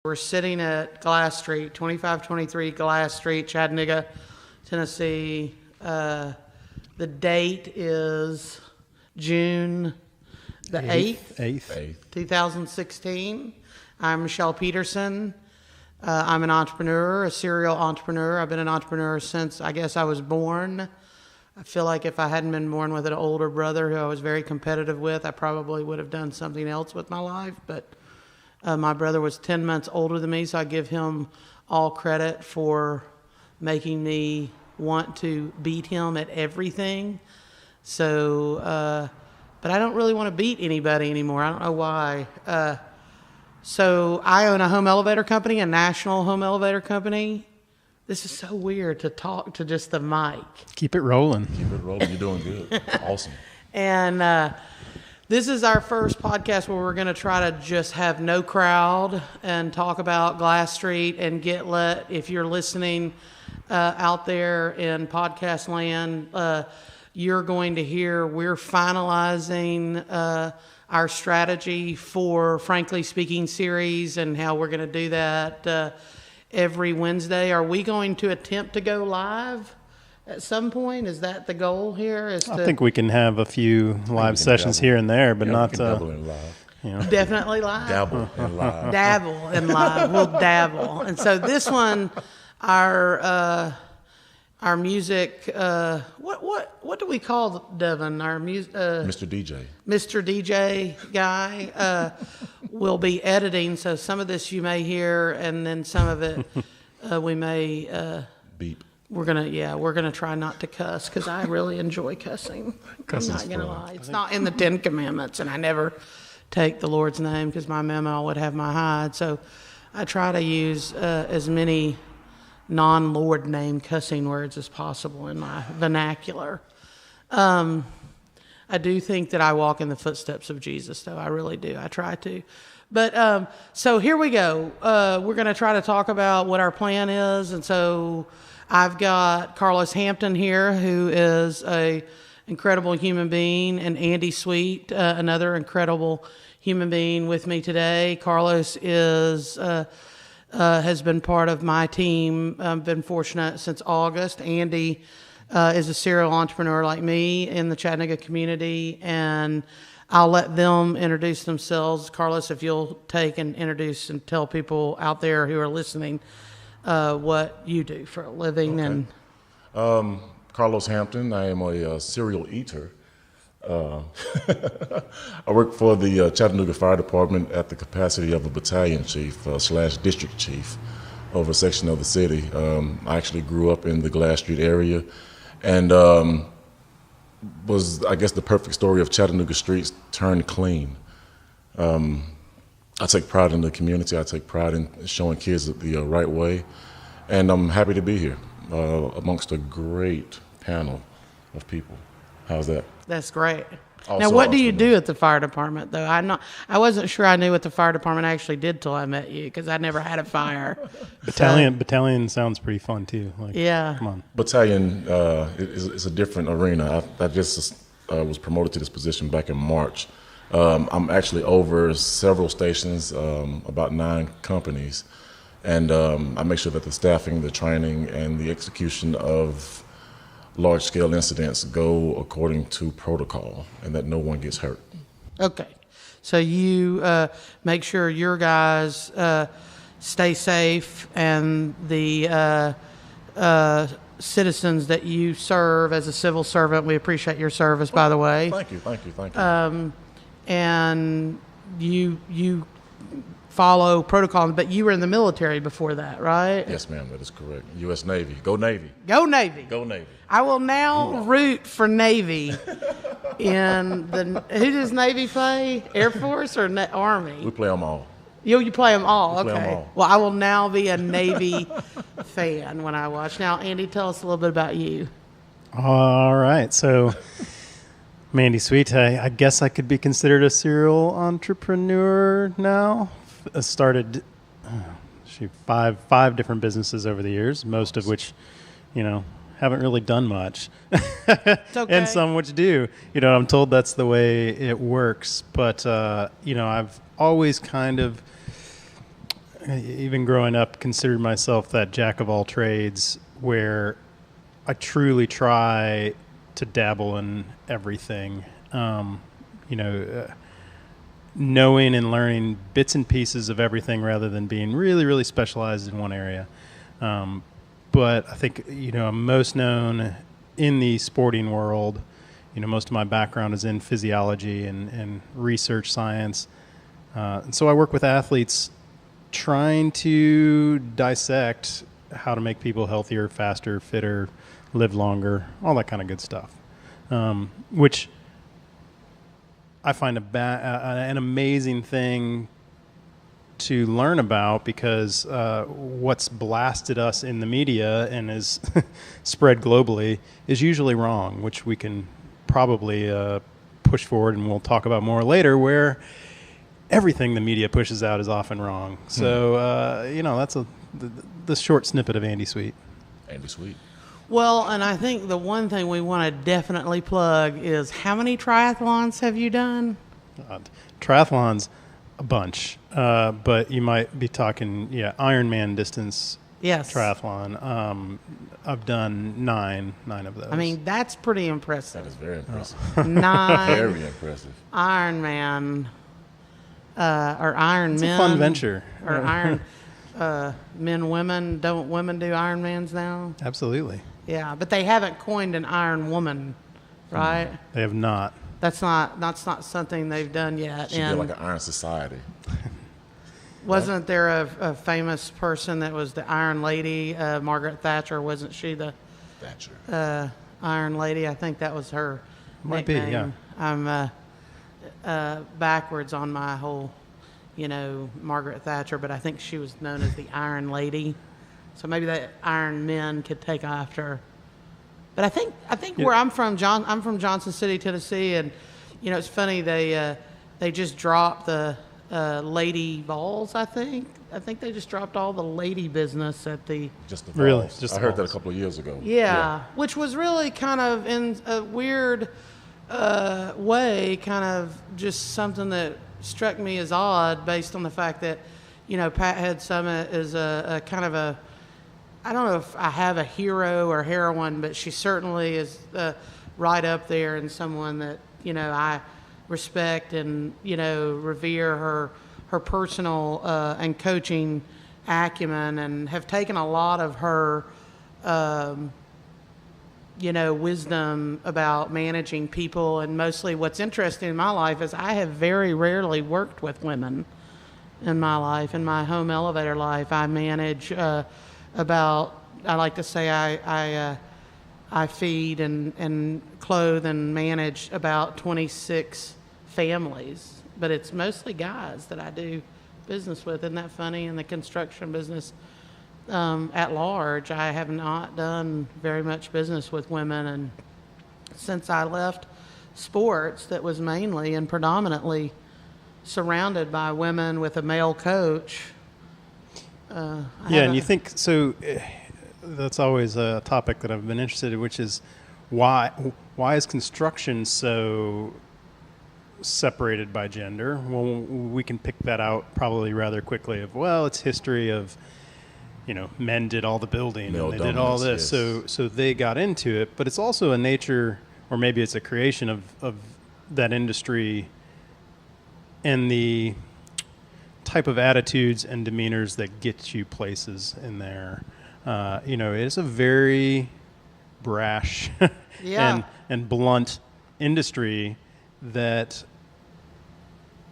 We're sitting at Glass Street, 2523 Glass Street, Chattanooga, Tennessee. The date is June the 8th, 2016. I'm Michele Peterson. I'm an entrepreneur, a serial entrepreneur. I've been an entrepreneur since, I guess, I was born. I feel like if I hadn't been born with an older brother who I was very competitive with, I probably would have done something else with my life. But my brother was 10 months older than me, so I give him all credit for making me want to beat him at everything. So, but I don't really want to beat anybody anymore. I don't know why. So I own a home elevator company, a national home elevator company. This is so weird to talk to just the mic. Keep it rolling. Keep it rolling. You're doing good. Awesome. And this is our first podcast where we're going to try to just have no crowd and talk about Glass Street and if you're listening out there in podcast land, you're going to hear we're finalizing our strategy for Frankly Speaking series and how we're going to do that every Wednesday. Are we going to attempt to go live at some point? Is that the goal here? I think we can have a few live sessions here and there, but not dabble in live. Definitely live. Dabble in live. Dabble in live. We'll dabble. And so this one, our music. What do we call Devin? Our music. Mr. DJ. Mr. DJ guy will be editing. So some of this you may hear, and then some of it we may beep. We're gonna try not to cuss because I really enjoy cussing. I'm not gonna lie. It's not in the 10 Commandments, and I never take the Lord's name because my memo would have my hide. So I try to use as many non-Lord name cussing words as possible in my vernacular. I do think that I walk in the footsteps of Jesus, though. I really do. I try to. But so here we go. We're going to try to talk about what our plan is. And so I've got Carlos Hampton here, who is an incredible human being, and Andy Sweet, another incredible human being with me today. Carlos has been part of my team. I've been fortunate since August. Andy is a serial entrepreneur like me in the Chattanooga community, and I'll let them introduce themselves. Carlos, if you'll take and introduce and tell people out there who are listening what you do for a living. Okay. And Carlos Hampton. I am a serial eater. I work for the Chattanooga Fire Department at the capacity of a battalion chief / district chief over a section of the city. I actually grew up in the Glass Street area and was, I guess, the perfect story of Chattanooga streets turned clean. I take pride in the community. I take pride in showing kids the right way. And I'm happy to be here amongst a great panel of people. How's that? That's great. Also, now, what do you do at the fire department, though? I wasn't sure I knew what the fire department actually did till I met you, because I never had a fire. Battalion sounds pretty fun too. Yeah. Come on. Battalion is a different arena. I just was promoted to this position back in March. I'm actually over several stations, about 9 companies, and I make sure that the staffing, the training, and the execution of large-scale incidents go according to protocol and that no one gets hurt. Okay. So you make sure your guys stay safe and the citizens that you serve as a civil servant, we appreciate your service, by the way. Thank you. And you follow protocol, but you were in the military before that, right? Yes, ma'am, that is correct. U.S. Navy. Go Navy. Go Navy. Go Navy. I will now root for Navy in the. Who does Navy play? Air Force or Army? We play them all. You play them all. We okay. play 'em all. Well, I will now be a Navy fan when I watch. Now, Andy, tell us a little bit about you. All right. So, Mandy Sweet, I guess I could be considered a serial entrepreneur now. I started five different businesses over the years, most of which, haven't really done much. It's okay. And some which do. I'm told that's the way it works. But, I've always kind of even growing up, considered myself that jack of all trades, where I truly try to dabble in everything. Knowing and learning bits and pieces of everything rather than being really, really specialized in one area. But I think, I'm most known in the sporting world. Most of my background is in physiology and research science. And so I work with athletes trying to dissect how to make people healthier, faster, fitter, live longer, all that kind of good stuff, which I find an amazing thing to learn about, because what's blasted us in the media and is spread globally is usually wrong, which we can probably push forward, and we'll talk about more later, where everything the media pushes out is often wrong. So, that's the short snippet of Andy Sweet. Andy Sweet. Well, and I think the one thing we want to definitely plug is, how many triathlons have you done? Triathlons, a bunch. But you might be talking, Ironman distance. Yes. Triathlon. I've done nine of those. I mean, that's pretty impressive. That is very impressive. 9 Very impressive. Ironman, or Iron It's Men. a fun venture. Or Iron men, women. Don't women do Ironmans now? Absolutely. Yeah, but they haven't coined an Iron Woman, right? They have not. That's not something they've done yet. Should be And like an Iron Society. wasn't there a famous person that was the Iron Lady, Margaret Thatcher? Wasn't she the Thatcher. Iron Lady? I think that was her Might be, nickname. yeah. I'm backwards on my whole, Margaret Thatcher, but I think she was known as the Iron Lady. So maybe that Iron Men could take after her. But I think where I'm from, I'm from Johnson City, Tennessee, and it's funny, they just dropped the lady balls. I think they just dropped all the lady business at the. Just the Really? balls. Just I the heard that a balls. couple of years ago. Yeah, which was really kind of in a weird way, kind of just something that struck me as odd, based on the fact that Pathead Summit is a kind of a. I don't know if I have a hero or heroine, but she certainly is right up there, and someone that I respect and revere her personal and coaching acumen, and have taken a lot of her wisdom about managing people. And mostly what's interesting in my life is I have very rarely worked with women in my life. In my home elevator life, I manage I like to say I feed and clothe and manage about 26 families, but it's mostly guys that I do business with. Isn't that funny? In the construction business at large, I have not done very much business with women, and since I left sports, that was mainly and predominantly surrounded by women with a male coach. And you think so? That's always a topic that I've been interested in, which is why is construction so separated by gender? Well, we can pick that out probably rather quickly. It's history of men did all the building Male and they did all dominance, this, yes. so they got into it. But it's also a nature, or maybe it's a creation of that industry and the type of attitudes and demeanors that get you places in there. It's a very brash Yeah. and blunt industry that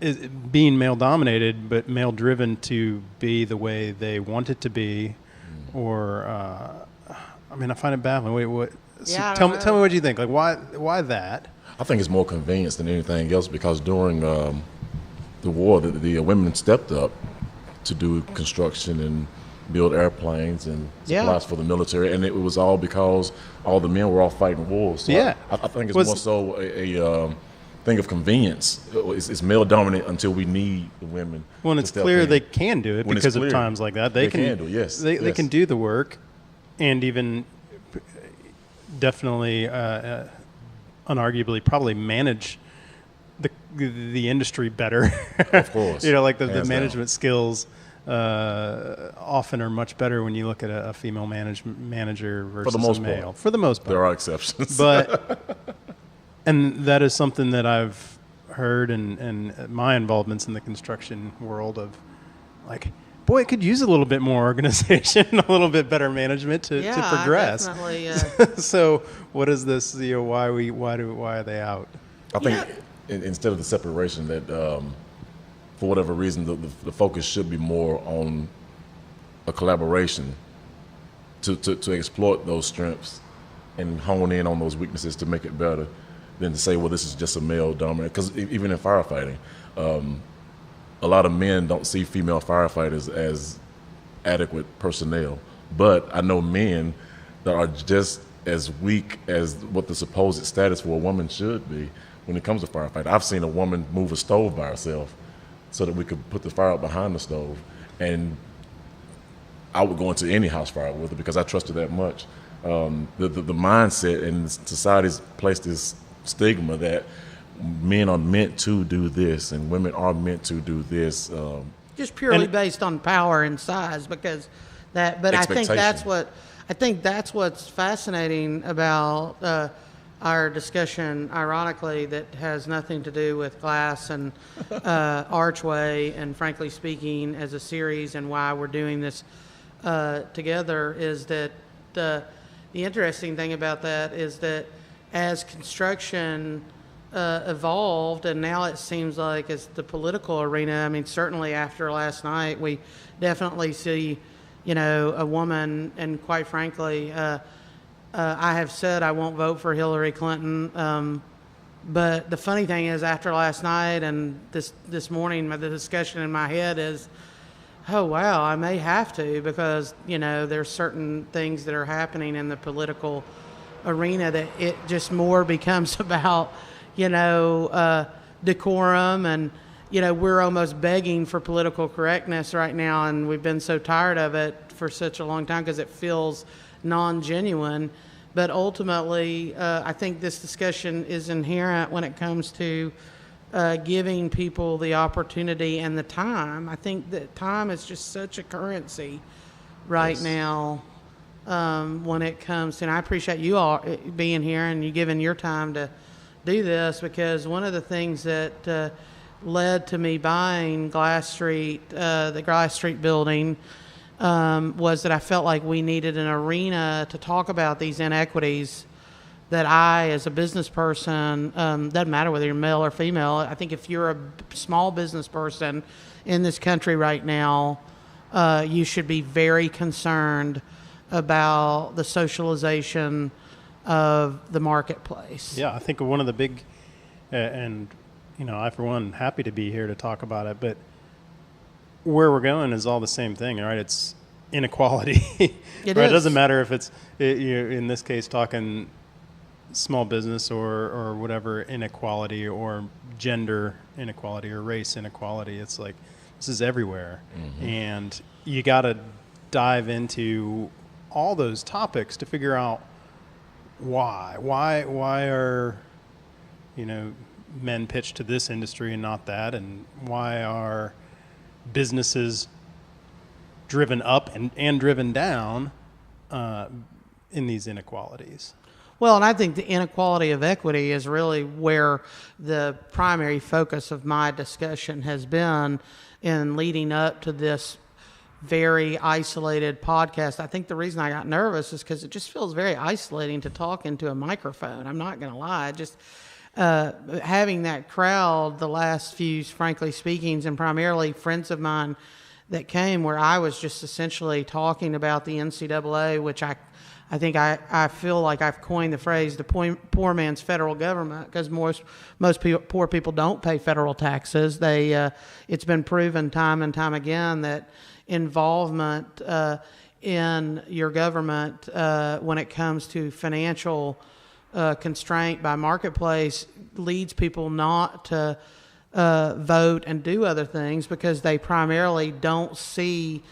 is being male dominated, but male driven to be the way they want it to be. Or, I find it baffling. Wait, what? Yeah, Tell me what you think. Like, why that? I think it's more convenience than anything else, because during the war, the women stepped up to do construction and build airplanes and supplies for the military, and it was all because all the men were all fighting wars. So Yeah. I think it's more so a thing of convenience. It's male dominant until we need the women. Well, and to it's step clear in. they can do it When it's because of clear, times like that. They can do, yes. They yes. can do the work, and even definitely, unarguably, probably manage the industry better. Of course. the Hands management skills often are much better when you look at a female manager versus For the most a male. part. For the most part. There are exceptions. And that is something that I've heard in my involvements in the construction world of, like, boy, it could use a little bit more organization, a little bit better management to progress. Definitely. So what is this? Why are they out? I think instead of the separation, that for whatever reason, the focus should be more on a collaboration to exploit those strengths and hone in on those weaknesses to make it better, than to say, well, this is just a male dominant. Because even in firefighting, a lot of men don't see female firefighters as adequate personnel. But I know men that are just as weak as what the supposed status for a woman should be when it comes to firefighting. I've seen a woman move a stove by herself so that we could put the fire out behind the stove. And I would go into any house fire with her because I trust her that much. The mindset and society's placed this stigma that men are meant to do this and women are meant to do this. Just purely based on power and size, because that. But I think that's what's fascinating about our discussion. Ironically, that has nothing to do with glass and archway, and frankly speaking, as a series, and why we're doing this together, is that the interesting thing about that is that as construction evolved, and now it seems like as the political arena, I mean, certainly after last night, we definitely see, a woman, and quite frankly, I have said I won't vote for Hillary Clinton, but the funny thing is, after last night and this morning, the discussion in my head is, oh, wow, I may have to, because, there's certain things that are happening in the political arena that it just more becomes about, decorum, and, we're almost begging for political correctness right now, and we've been so tired of it for such a long time because it feels non-genuine. But ultimately, I think this discussion is inherent when it comes to giving people the opportunity and the time. I think that time is just such a currency right now when it comes to, and I appreciate you all being here and you giving your time to do this, because one of the things that led to me buying Glass Street, the Glass Street building, was that I felt like we needed an arena to talk about these inequities that I, as a business person, doesn't matter whether you're male or female, I think if you're a small business person in this country right now, you should be very concerned about the socialization of the marketplace. Yeah, I think one of the big, and I for one happy to be here to talk about it, but where we're going is all the same thing, right? It's inequality. It doesn't matter if it's in this case talking small business or whatever inequality, or gender inequality, or race inequality. It's like, this is everywhere. Mm-hmm. And you got to dive into all those topics to figure out why are men pitched to this industry and not that, and why are businesses driven up and driven down in these inequalities. Well, and I think the inequality of equity is really where the primary focus of my discussion has been in leading up to this very isolated podcast. I think the reason I got nervous is because it just feels very isolating to talk into a microphone. I'm not going to lie. Just having that crowd, the last few, frankly speakings, and primarily friends of mine that came, where I was just essentially talking about the NCAA, which I think I feel like I've coined the phrase the poor man's federal government, because most poor people don't pay federal taxes. It's been proven time and time again that involvement in your government when it comes to financial constraint by marketplace leads people not to vote and do other things, because they primarily don't see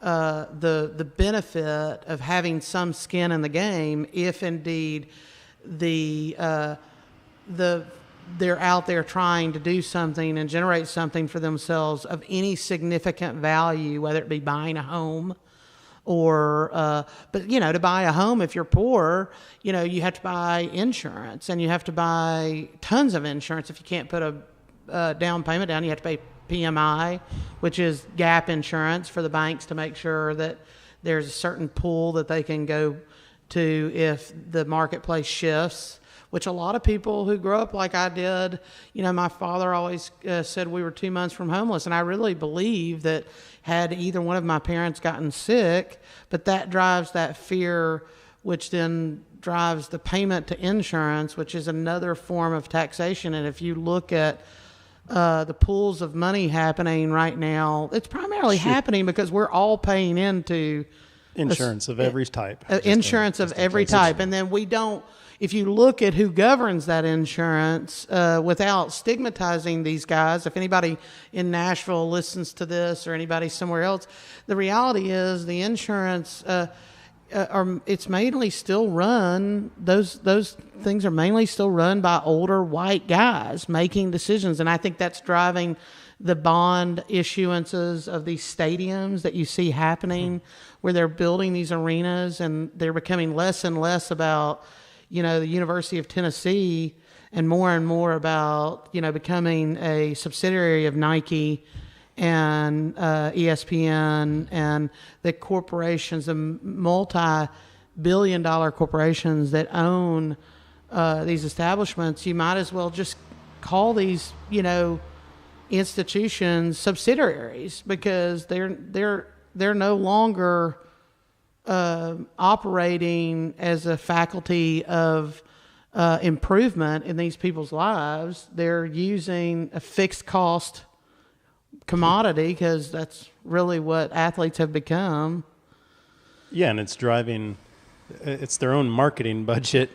the benefit of having some skin in the game, if indeed the they're out there trying to do something and generate something for themselves of any significant value, whether it be buying a home or, but to buy a home, if you're poor, you have to buy insurance, and you have to buy tons of insurance. If you can't put a down payment down, you have to pay PMI, which is gap insurance for the banks to make sure that there's a certain pool that they can go to if the marketplace shifts, which a lot of people who grew up like I did, my father always said we were 2 months from homeless. And I really believe that had either one of my parents gotten sick, but that drives that fear, which then drives the payment to insurance, which is another form of taxation. And if you look at the pools of money happening right now, it's primarily happening because we're all paying into insurance of every type. Insurance of every type. And then we don't, if you look at who governs that insurance, without stigmatizing these guys, if anybody in Nashville listens to this or anybody somewhere else, the reality is the insurance, it's mainly still run, those things are mainly still run by older white guys making decisions. And I think that's driving the bond issuances of these stadiums that you see happening, where they're building these arenas, and they're becoming less and less about, the University of Tennessee, and more about, becoming a subsidiary of Nike and ESPN and the corporations, the multi-billion-dollar corporations that own these establishments. You might as well just call these, institutions subsidiaries, because they're no longer operating as a faculty of improvement in these people's lives. They're using a fixed cost commodity, because that's really what athletes have become. Yeah, and it's their own marketing budget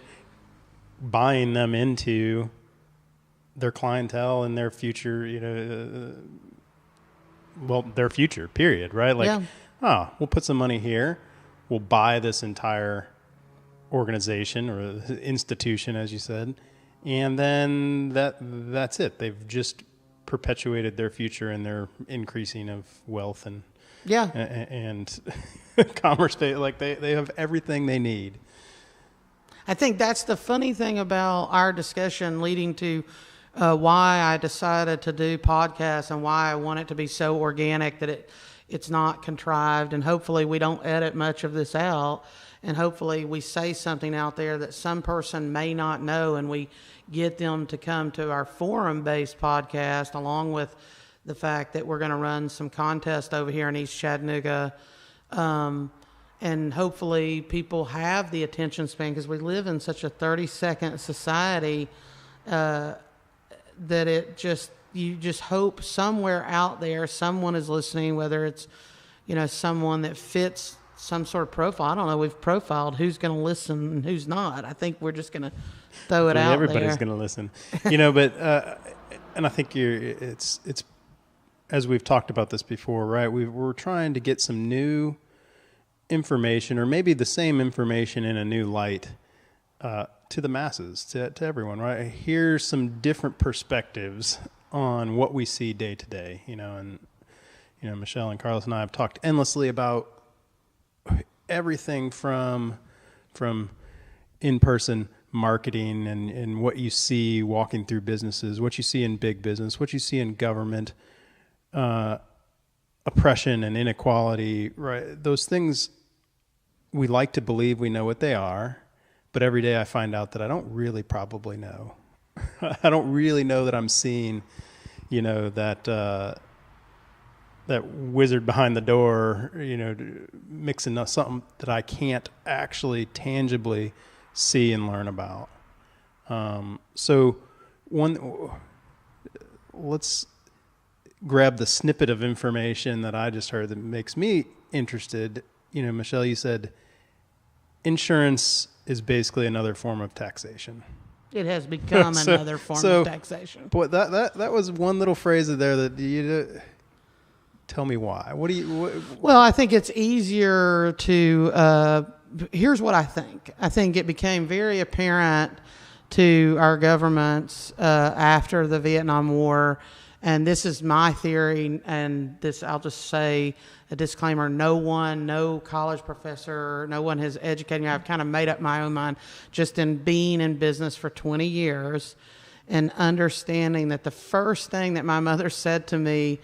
buying them into their clientele and their future, their future, period, right? Like, we'll put some money here. We'll buy this entire organization or institution, as you said, and then that's it. They've just perpetuated their future and their increasing of wealth and commerce. Like they have everything they need. I think that's the funny thing about our discussion leading to why I decided to do podcasts and why I want it to be so organic that it's not contrived, and hopefully we don't edit much of this out, and hopefully we say something out there that some person may not know, and we get them to come to our forum-based podcast, along with the fact that we're going to run some contest over here in East Chattanooga, and hopefully people have the attention span, because we live in such a 30-second society that you just hope somewhere out there someone is listening, whether it's someone that fits some sort of profile. I don't know, we've profiled who's going to listen and who's not. I think we're just going to throw it out everybody's there. going to listen. But and I think it's as we've talked about this before, right? We're trying to get some new information, or maybe the same information in a new light, to the masses, to everyone, right? Here's some different perspectives on what we see day to day, and Michele and Carlos and I have talked endlessly about everything from in-person marketing and what you see walking through businesses, what you see in big business, what you see in government, oppression and inequality, right? Those things, we like to believe we know what they are, but every day I find out that I don't really probably know. I don't really know that I'm seeing, that wizard behind the door, mixing something that I can't actually tangibly see and learn about. Let's grab the snippet of information that I just heard that makes me interested. Michele, you said insurance is basically another form of taxation. It has become another form of taxation. Boy, that was one little phrase there that you tell me why. Well, I think it's easier to. Here's what I think. I think it became very apparent to our governments after the Vietnam War. And this is my theory, and this, I'll just say a disclaimer, no college professor, no one has educated me. I've kind of made up my own mind just in being in business for 20 years and understanding that the first thing that my mother said to me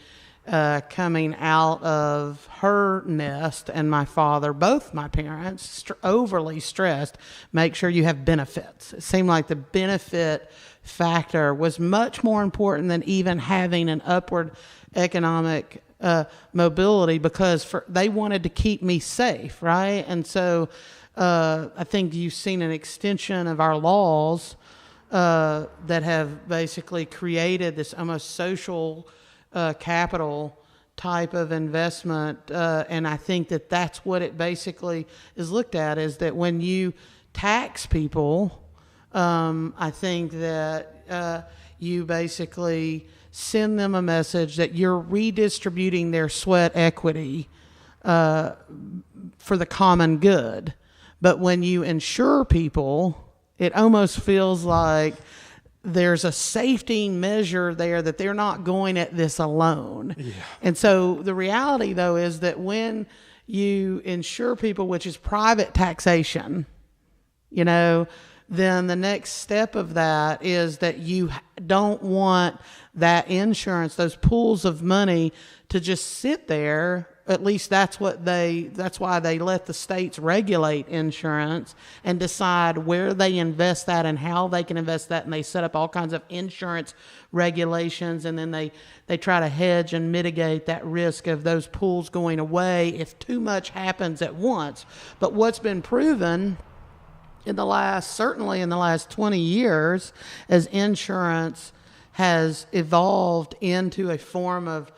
coming out of her nest, and my father, both my parents, overly stressed, make sure you have benefits. It seemed like the benefit factor was much more important than even having an upward economic mobility, because they wanted to keep me safe, right? And so I think you've seen an extension of our laws that have basically created this almost social capital type of investment, and I think that that's what it basically is looked at, is that when you tax people, I think that you basically send them a message that you're redistributing their sweat equity for the common good. But when you insure people, it almost feels like there's a safety measure there that they're not going at this alone. Yeah. And so the reality, though, is that when you insure people, which is private taxation, then the next step of that is that you don't want that insurance, those pools of money, to just sit there. At least that's why they let the states regulate insurance and decide where they invest that and how they can invest that. And they set up all kinds of insurance regulations, and then they try to hedge and mitigate that risk of those pools going away if too much happens at once. But what's been proven certainly in the last 20 years, as insurance has evolved into a form of,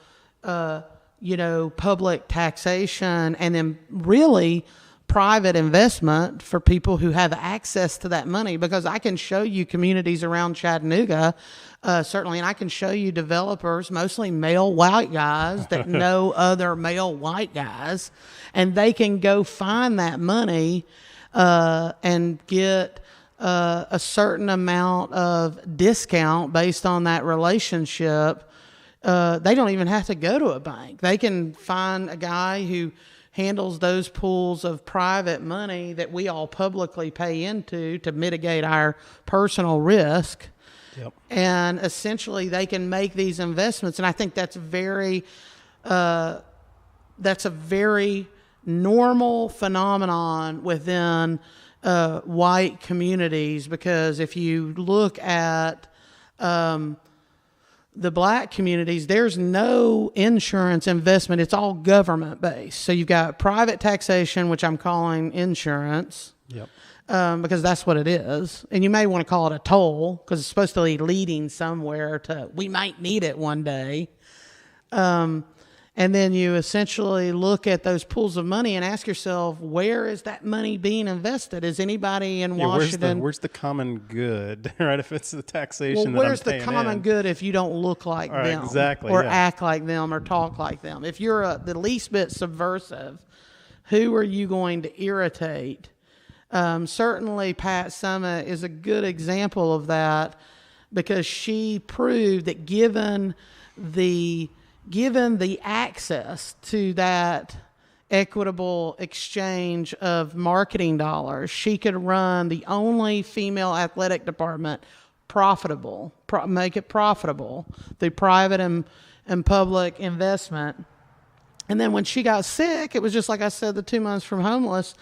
public taxation, and then really private investment for people who have access to that money. Because I can show you communities around Chattanooga, certainly, and I can show you developers, mostly male white guys that know other male white guys, and they can go find that money and get a certain amount of discount based on that relationship. They don't even have to go to a bank. They can find a guy who handles those pools of private money that we all publicly pay into to mitigate our personal risk. Yep. And essentially they can make these investments. And I think that's a very normal phenomenon within white communities, because if you look at the black communities, there's no insurance investment. It's all government based. So you've got private taxation, which I'm calling insurance. Yep. Because that's what it is. And you may want to call it a toll, because it's supposed to be leading somewhere we might need it one day. And then you essentially look at those pools of money and ask yourself, where is that money being invested? Is anybody in Washington? Where's the common good, right? If it's the taxation where's the common good if you don't look like them? Exactly. Or act like them or talk like them? If you're the least bit subversive, who are you going to irritate? Certainly Pat Summitt is a good example of that, because she proved that given the access to that equitable exchange of marketing dollars, she could run the only female athletic department profitable, make it profitable through private and public investment. And then when she got sick, it was just like I said, the 2 months from homeless,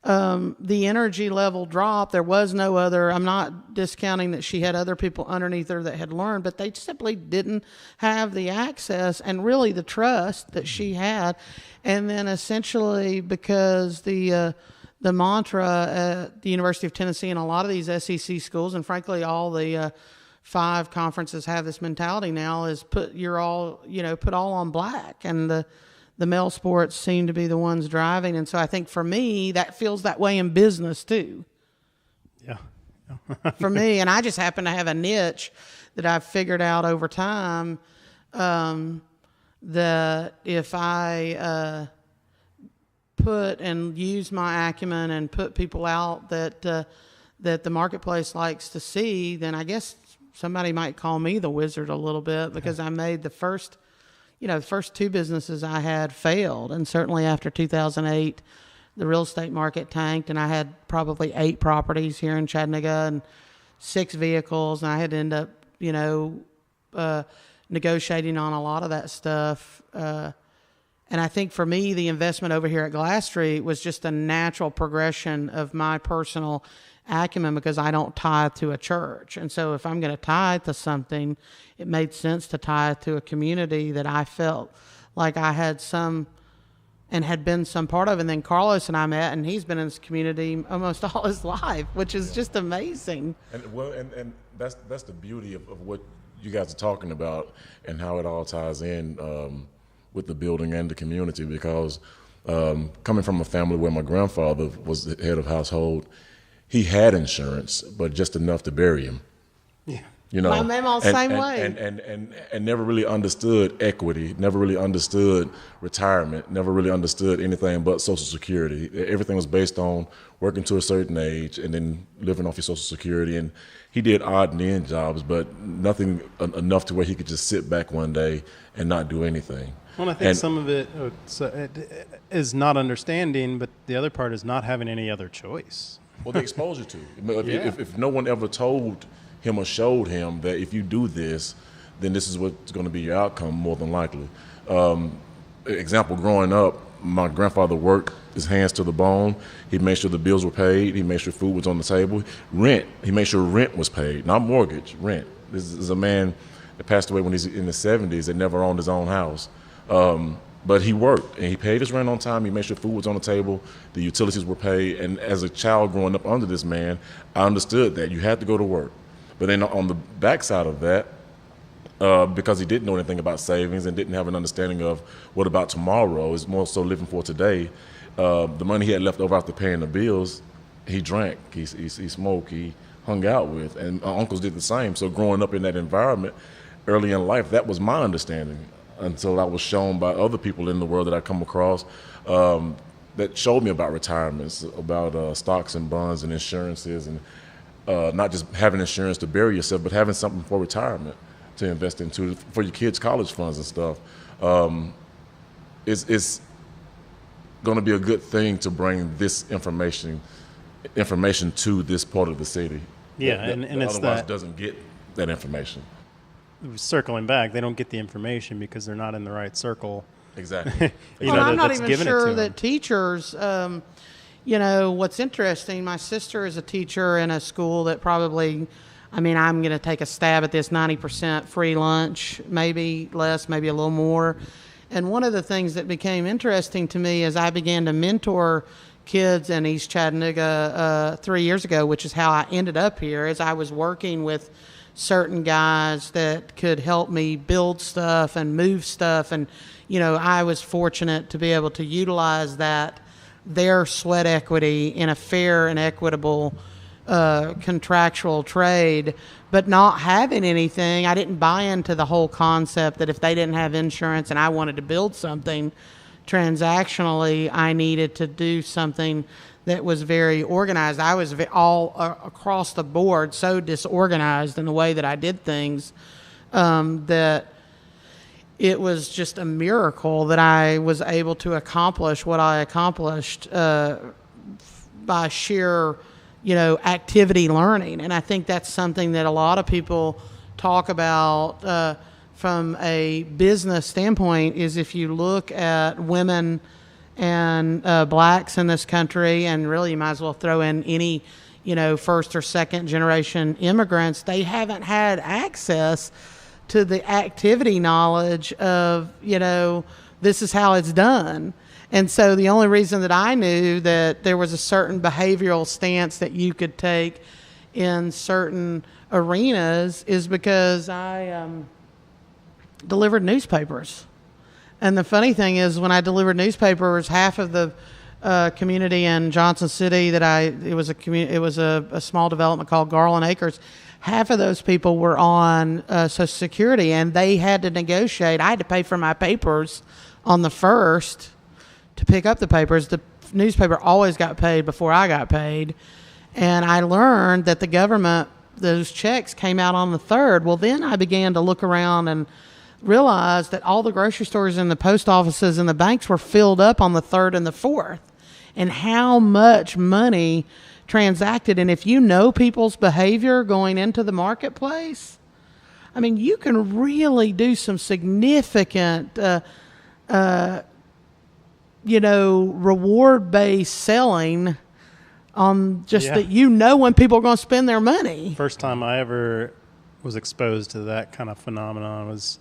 the energy level dropped. There was no other, I'm not discounting that she had other people underneath her that had learned, but they simply didn't have the access and really the trust that she had. And then essentially, because the mantra at the University of Tennessee and a lot of these SEC schools, and frankly all the 5 conferences have this mentality now, is put all on black, and the male sports seem to be the ones driving. And so I think for me, that feels that way in business too. Yeah. For me, and I just happen to have a niche that I've figured out over time, that if I put and use my acumen and put people out that that the marketplace likes to see, then I guess somebody might call me the wizard a little bit, because I made the first two businesses I had failed. And certainly after 2008, the real estate market tanked, and I had probably 8 properties here in Chattanooga and 6 vehicles. And I had to end up, negotiating on a lot of that stuff. And I think for me, the investment over here at Glass Street was just a natural progression of my personal acumen, because I don't tithe to a church. And so if I'm going to tithe to something, it made sense to tithe to a community that I felt like I had some and had been some part of. And then Carlos and I met, and he's been in this community almost all his life, which is just amazing. And that's the beauty of what you guys are talking about, and how it all ties in with the building and the community, because coming from a family where my grandfather was the head of household, he had insurance, but just enough to bury him. Yeah. My mama's same way. And never really understood equity, never really understood retirement, never really understood anything but Social Security. Everything was based on working to a certain age and then living off your Social Security. And he did odd and end jobs, but nothing enough to where he could just sit back one day and not do anything. Well, I think some of it is not understanding, but the other part is not having any other choice. Well, the exposure to it. If no one ever told him or showed him that if you do this, then this is what's going to be your outcome, more than likely. Example, growing up, my grandfather worked his hands to the bone. He made sure the bills were paid. He made sure food was on the table. Rent, he made sure rent was paid, not mortgage, rent. This is a man that passed away when he's in his 70s that never owned his own house. But he worked, and he paid his rent on time. He made sure food was on the table, the utilities were paid. And as a child growing up under this man, I understood that you had to go to work. But then on the backside of that, because he didn't know anything about savings and didn't have an understanding of what about tomorrow, is more so living for today, the money he had left over after paying the bills, he drank, he smoked, he hung out with. And my uncles did the same. So growing up in that environment early in life, that was my understanding, until I was shown by other people in the world that I come across that showed me about retirements, about stocks and bonds and insurances, and not just having insurance to bury yourself, but having something for retirement to invest into, for your kids' college funds and stuff. It's going to be a good thing to bring this information to this part of the city. Yeah, that and it's otherwise that doesn't get that information. Circling back, they don't get the information because they're not in the right circle. Exactly. I'm not even sure that teachers, what's interesting, my sister is a teacher in a school that probably, I'm going to take a stab at this, 90% free lunch, maybe less, maybe a little more. And one of the things that became interesting to me as I began to mentor kids in East Chattanooga 3 years ago, which is how I ended up here, is I was working with certain guys that could help me build stuff and move stuff. And, I was fortunate to be able to utilize their sweat equity in a fair and equitable contractual trade, but not having anything. I didn't buy into the whole concept that if they didn't have insurance and I wanted to build something transactionally, I needed to do something that was very organized. I was all across the board so disorganized in the way that I did things that it was just a miracle that I was able to accomplish what I accomplished by sheer, activity learning. And I think that's something that a lot of people talk about from a business standpoint, is if you look at women and blacks in this country, and really you might as well throw in any, first or second generation immigrants, they haven't had access to the activity knowledge of, this is how it's done. And so the only reason that I knew that there was a certain behavioral stance that you could take in certain arenas is because I delivered newspapers. And the funny thing is, when I delivered newspapers, half of the community in Johnson City it was a small development called Garland Acres. Half of those people were on Social Security, and they had to negotiate. I had to pay for my papers on the first to pick up the papers. The newspaper always got paid before I got paid. And I learned that the government, those checks came out on the 3rd. Well, then I began to look around and realize that all the grocery stores and the post offices and the banks were filled up on the 3rd and the 4th, and how much money transacted. And if you know people's behavior going into the marketplace, I mean, you can really do some significant, reward-based selling on just that when people are going to spend their money. First time I ever was exposed to that kind of phenomenon was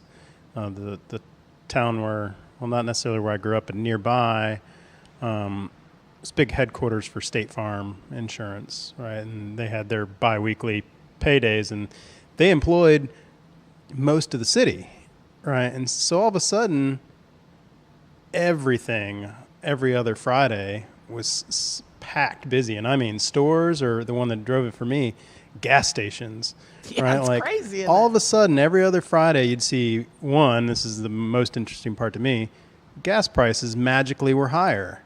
the town not necessarily where I grew up, but nearby. It's big headquarters for State Farm Insurance, right? And they had their biweekly paydays, and they employed most of the city, right? And so all of a sudden, everything every other Friday was packed busy. And I mean, stores, or the one that drove it for me, gas stations. Yeah, right? it's Like crazy. All of a sudden, every other Friday, you'd see this is the most interesting part to me, gas prices magically were higher,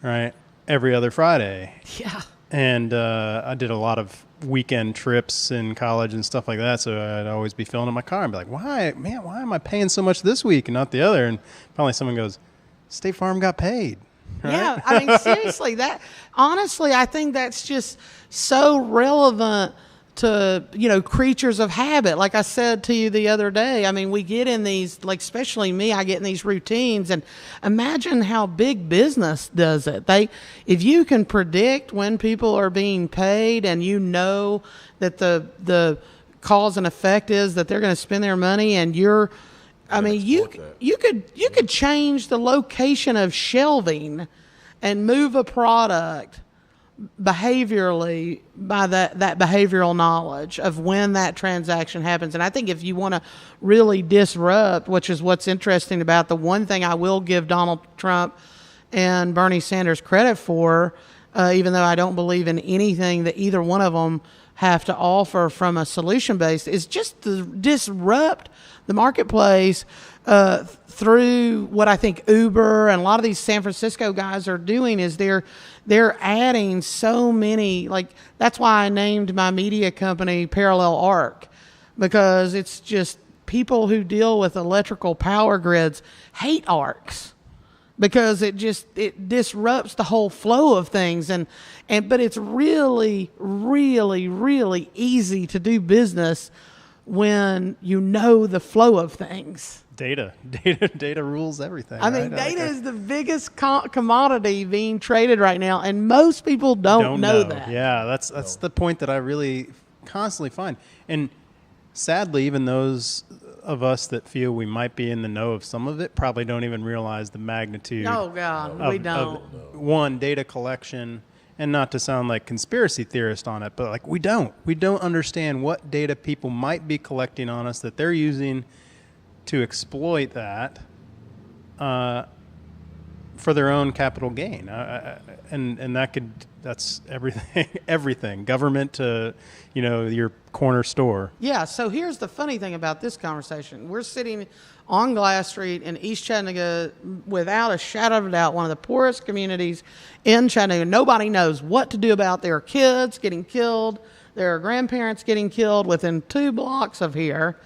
right? Every other Friday. Yeah. And I did a lot of weekend trips in college and stuff like that, so I'd always be filling up my car and be like, why am I paying so much this week and not the other? And finally someone goes, State Farm got paid. Right? Yeah, I mean, seriously, honestly, I think that's just so relevant to, creatures of habit. Like I said to you the other day, I mean, we get in these, like, especially me, I get in these routines, and imagine how big business does it. If you can predict when people are being paid, and that the cause and effect is that they're going to spend their money, and you could change the location of shelving and move a product behaviorally by that behavioral knowledge of when that transaction happens. And I think if you want to really disrupt, which is what's interesting about the one thing I will give Donald Trump and Bernie Sanders credit for, even though I don't believe in anything that either one of them have to offer from a solution base, is just to disrupt the marketplace through what I think Uber and a lot of these San Francisco guys are doing. Is they're adding so many, like, that's why I named my media company Parallel Arc, because it's just people who deal with electrical power grids hate arcs, because it disrupts the whole flow of things. But it's really, really, really easy to do business when you know the flow of things. Data rules everything. I mean, data is the biggest commodity being traded right now, and most people don't know that. Yeah, that's the point that I really constantly find. And sadly, even those of us that feel we might be in the know of some of it probably don't even realize the magnitude. Oh, God, we don't. One, data collection, and not to sound like conspiracy theorist on it, but like we don't understand what data people might be collecting on us that they're using to exploit that for their own capital gain. And that's everything, government to, your corner store. Yeah, so here's the funny thing about this conversation. We're sitting on Glass Street in East Chattanooga, without a shadow of a doubt, one of the poorest communities in Chattanooga. Nobody knows what to do about their kids getting killed, their grandparents getting killed within 2 blocks of here.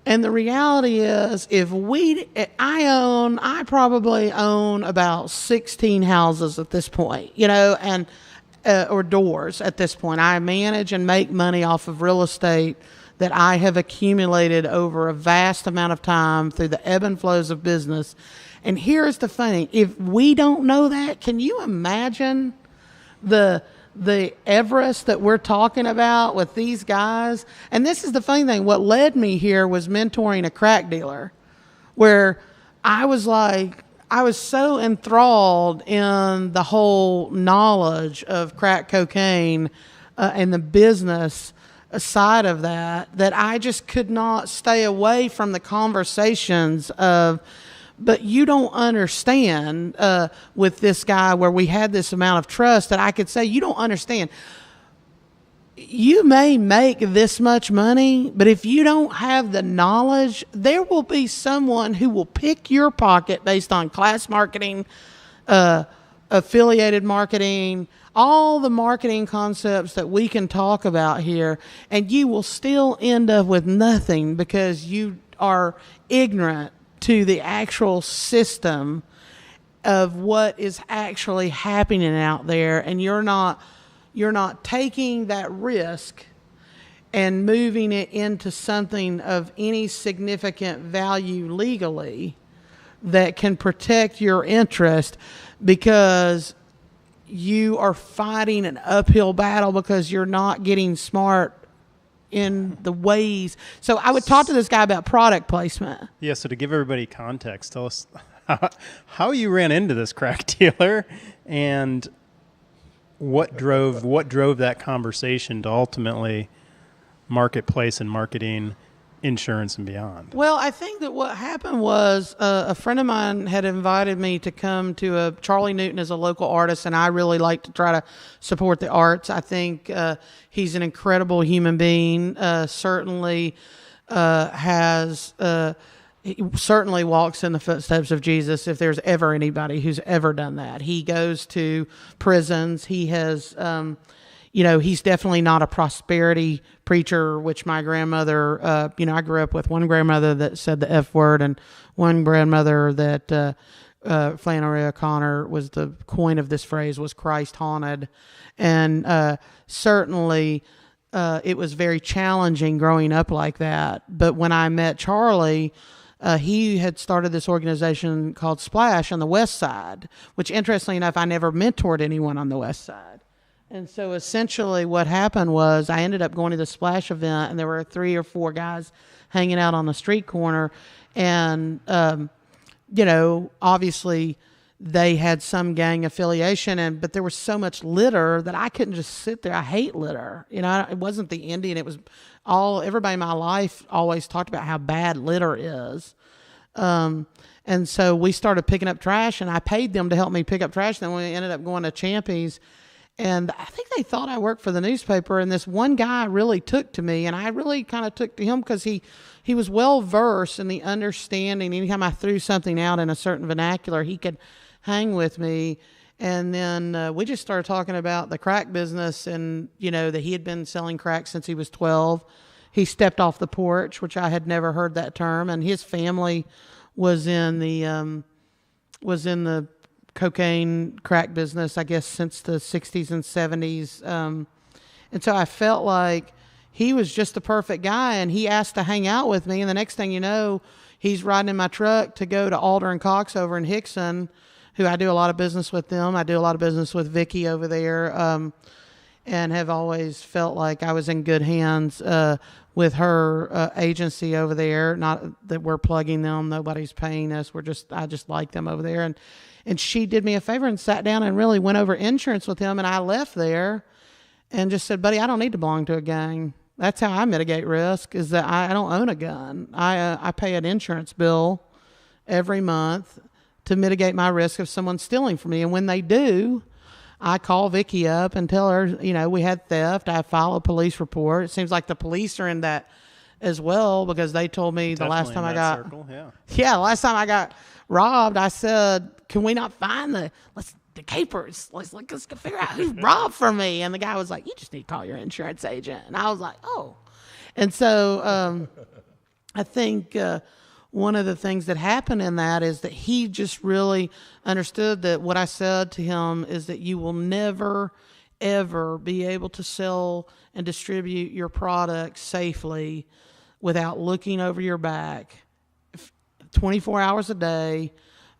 And the reality is, I probably own about 16 houses at this point, and or doors at this point. I manage and make money off of real estate that I have accumulated over a vast amount of time through the ebb and flows of business. And here's the thing: if we don't know that, can you imagine the Everest that we're talking about with these guys? And this is the funny thing. What led me here was mentoring a crack dealer, where I was so enthralled in the whole knowledge of crack cocaine and the business side of that I just could not stay away from the conversations of, but you don't understand with this guy, where we had this amount of trust that I could say, you don't understand. You may make this much money, but if you don't have the knowledge, there will be someone who will pick your pocket based on class marketing affiliated marketing, all the marketing concepts that we can talk about here, and you will still end up with nothing because you are ignorant to the actual system of what is actually happening out there, and you're not taking that risk and moving it into something of any significant value legally that can protect your interest, because you are fighting an uphill battle because you're not getting smart in the ways. So I would talk to this guy about product placement. Yeah, so to give everybody context, tell us how you ran into this crack dealer and what drove that conversation to ultimately marketplace and marketing, insurance, and beyond. Well, I think that what happened was a friend of mine had invited me to come to Charlie Newton is a local artist, and I really like to try to support the arts. I think he's an incredible human being. Certainly he certainly walks in the footsteps of Jesus, if there's ever anybody who's ever done that. He goes to prisons. He has he's definitely not a prosperity preacher, which my grandmother, I grew up with one grandmother that said the F word, and one grandmother that Flannery O'Connor was the coin of this phrase, was Christ haunted. And certainly it was very challenging growing up like that. But when I met Charlie, he had started this organization called Splash on the West Side, which, interestingly enough, I never mentored anyone on the West Side. And so essentially what happened was I ended up going to the Splash event, and there were 3 or 4 guys hanging out on the street corner. And, obviously they had some gang affiliation, but there was so much litter that I couldn't just sit there. I hate litter. It wasn't the Indian. It was everybody in my life always talked about how bad litter is. And so we started picking up trash, and I paid them to help me pick up trash. Then we ended up going to Champy's. And I think they thought I worked for the newspaper, and this one guy really took to me, and I really kind of took to him because he was well-versed in the understanding. Anytime I threw something out in a certain vernacular, he could hang with me. And then we just started talking about the crack business, and, that he had been selling crack since he was 12. He stepped off the porch, which I had never heard that term, and his family was in the cocaine crack business, I guess, since the 60s and 70s. And so I felt like he was just the perfect guy, and he asked to hang out with me. And the next thing you know, he's riding in my truck to go to Alder and Cox over in Hickson, who I do a lot of business with them. I do a lot of business with Vicky over there, and have always felt like I was in good hands with her agency over there. Not that we're plugging them. Nobody's paying us. I just like them over there. And she did me a favor and sat down and really went over insurance with him. And I left there and just said, buddy, I don't need to belong to a gang. That's how I mitigate risk, is that I don't own a gun. I pay an insurance bill every month to mitigate my risk of someone stealing from me. And when they do, I call Vicky up and tell her, we had theft. I file a police report. It seems like the police are in that as well, because they told me the last time I got robbed, I said, can we not find the capers? Let's figure out who robbed from me. And the guy was like, you just need to call your insurance agent. And I was like, oh. And so I think one of the things that happened in that is that he just really understood that what I said to him is that you will never, ever be able to sell and distribute your product safely without looking over your back 24 hours a day,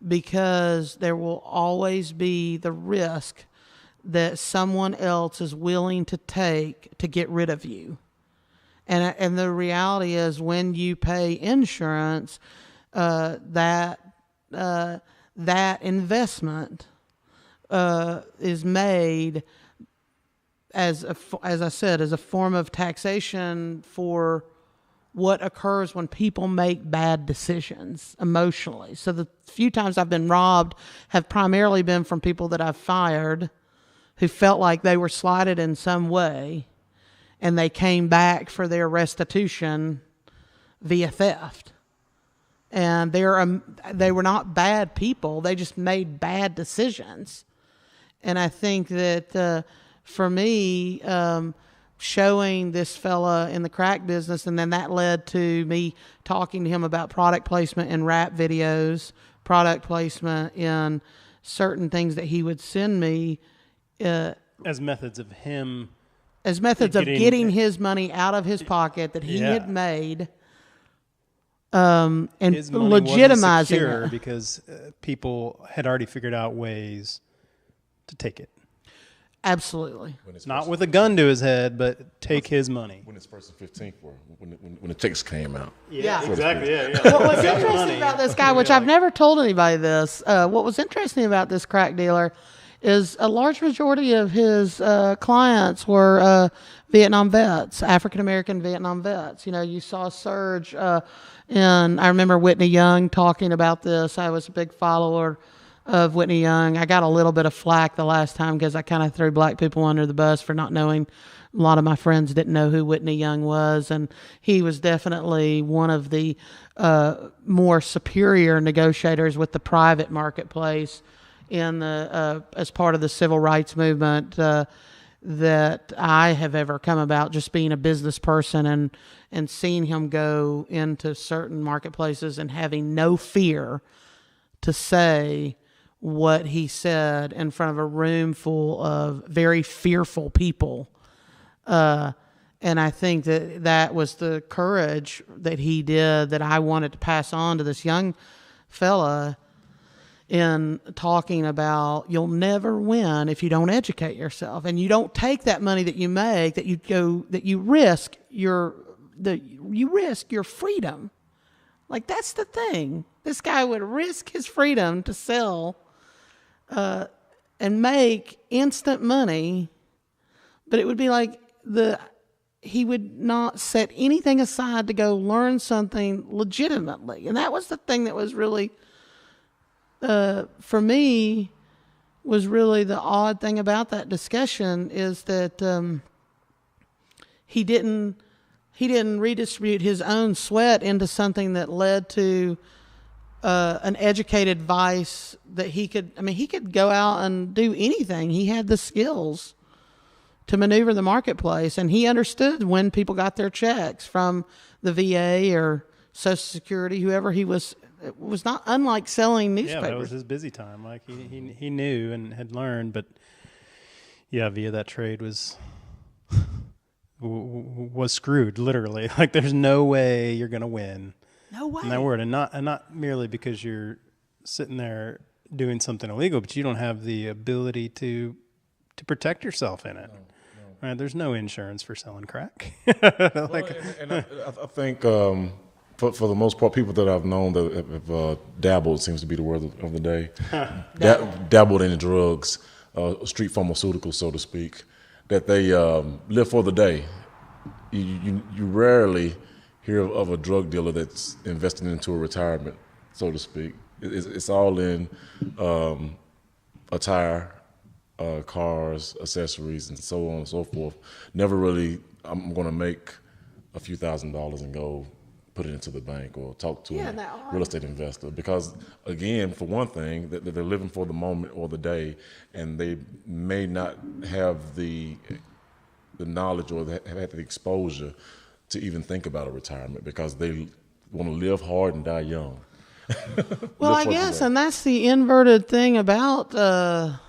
because there will always be the risk that someone else is willing to take to get rid of you. And the reality is, when you pay insurance, that investment is made as I said, as a form of taxation for what occurs when people make bad decisions emotionally. So the few times I've been robbed have primarily been from people that I've fired who felt like they were slighted in some way, and they came back for their restitution via theft. And they were not bad people. They just made bad decisions. And I think that for me, showing this fella in the crack business, and then that led to me talking to him about product placement in rap videos, product placement in certain things that he would send me. As methods of him. As methods of getting his money out of his pocket that he had made. And his money legitimizing wasn't secure it. because people had already figured out ways to take it. Absolutely. Not with a gun to his head, but take his money. When his first and 15th were, when the checks came out. Yeah. Exactly. Yeah. What was interesting about this guy, which I've never told anybody this, what was interesting about this crack dealer is a large majority of his clients were Vietnam vets, African-American Vietnam vets. You know, you saw a surge and I remember Whitney Young talking about this. I was a big follower of Whitney Young. I got a little bit of flack the last time because I kind of threw black people under the bus for not knowing. A lot of my friends didn't know who Whitney Young was, and he was definitely one of the more superior negotiators with the private marketplace in the as part of the civil rights movement that I have ever come about, just being a business person and seeing him go into certain marketplaces and having no fear to say what he said in front of a room full of very fearful people. And I think that was the courage that he did that I wanted to pass on to this young fella in talking about you'll never win if you don't educate yourself, and you don't take that money that you make, that you risk your freedom. Like, that's the thing. This guy would risk his freedom to sell and make instant money, but it would be like he would not set anything aside to go learn something legitimately. And that was the thing that was really, for me, was really the odd thing about that discussion is that he didn't redistribute his own sweat into something that led to an educated vice that he could go out and do anything. He had the skills to maneuver the marketplace, and he understood when people got their checks from the VA or Social Security, whoever he was. It was not unlike selling newspapers. Yeah, that was his busy time. Like he knew and had learned, but yeah, via that trade was screwed literally. Like, there's no way you're gonna win. No way. In that word, and not merely because you're sitting there doing something illegal, but you don't have the ability to protect yourself in it. No. Right? There's no insurance for selling crack. I think for the most part, people that I've known that have dabbled, seems to be the word of the day, dabbled in drugs, street pharmaceuticals, so to speak, that they live for the day. You rarely hear of a drug dealer that's investing into a retirement, so to speak. It's all in attire, cars, accessories, and so on and so forth. Never really, I'm going to make a few $1,000s and go put it into the bank or talk to a real estate investor. Because, again, for one thing, that they're living for the moment or the day, and they may not have the knowledge or have the exposure to even think about a retirement because they want to live hard and die young. Well, I guess, and that's the inverted thing about the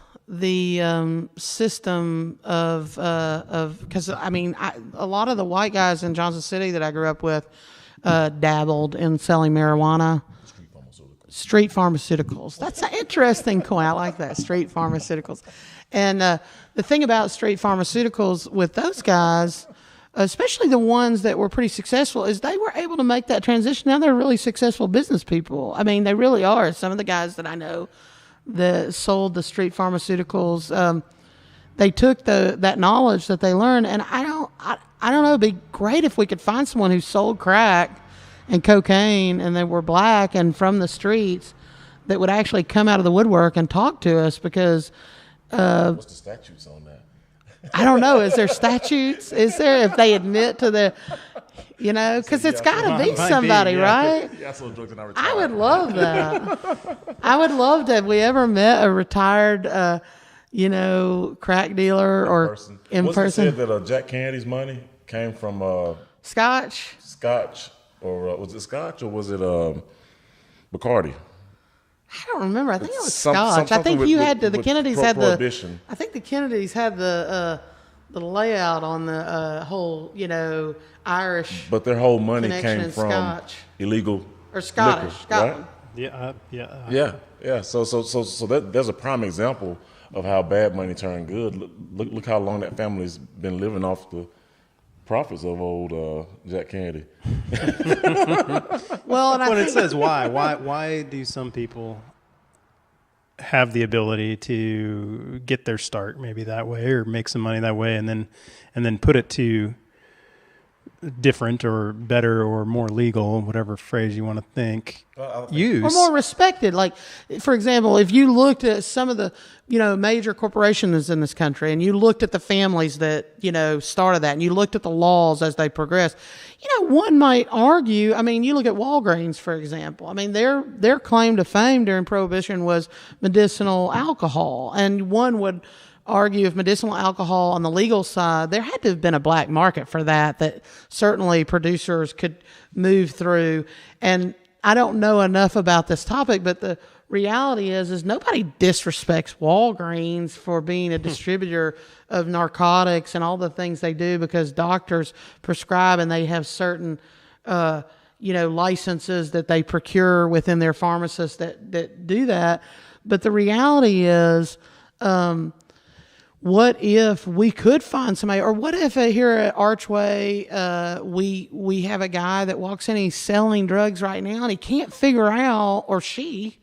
system of because a lot of the white guys in Johnson City that I grew up with dabbled in selling marijuana. Street pharmaceuticals. That's an interesting coin. I like that. Street pharmaceuticals. And the thing about street pharmaceuticals with those guys, especially the ones that were pretty successful, is they were able to make that transition. Now they're really successful business people. I mean, they really are. Some of the guys that I know that sold the street pharmaceuticals, they took that knowledge that they learned, and I don't know, it'd be great if we could find someone who sold crack and cocaine and they were black and from the streets that would actually come out of the woodwork and talk to us, because what's the statutes on that? I don't know. Is there statutes? Is there, if they admit to the, because it's got to be somebody, right? Yeah, I sold drugs and I would love that. I would love to, if we ever met a retired crack dealer or in Wasn't person. it said that Jack Candy's money came from Scotch. Scotch, or was it Scotch, or was it Bacardi? I don't remember. I think it was Some- Scotch. I something think with- the with Kennedys had the. Prohibition. I think the Kennedys had the layout on the whole, Irish But their whole money connection came in from Scotch illegal or Scottish, liquor, Scotland. Yeah, Yeah. So there's a prime example of how bad money turned good. Look how long that family's been living off the profits of old Jack Candy. Well, and I When it think, says why do some people have the ability to get their start maybe that way or make some money that way and then put it to different or better or more legal, whatever phrase you want to think, use. or more respected. Like, for example, if you looked at some of the, major corporations in this country and you looked at the families that, started that and you looked at the laws as they progressed, one might argue, you look at Walgreens, for example. Their claim to fame during Prohibition was medicinal alcohol. And one would argue if medicinal alcohol on the legal side, there had to have been a black market for that certainly producers could move through. And I don't know enough about this topic, but the reality is nobody disrespects Walgreens for being a distributor of narcotics and all the things they do because doctors prescribe and they have certain, licenses that they procure within their pharmacists that do that. But the reality is, what if we could find somebody, or what if here at Archway, we have a guy that walks in, he's selling drugs right now, and he can't figure out, or she,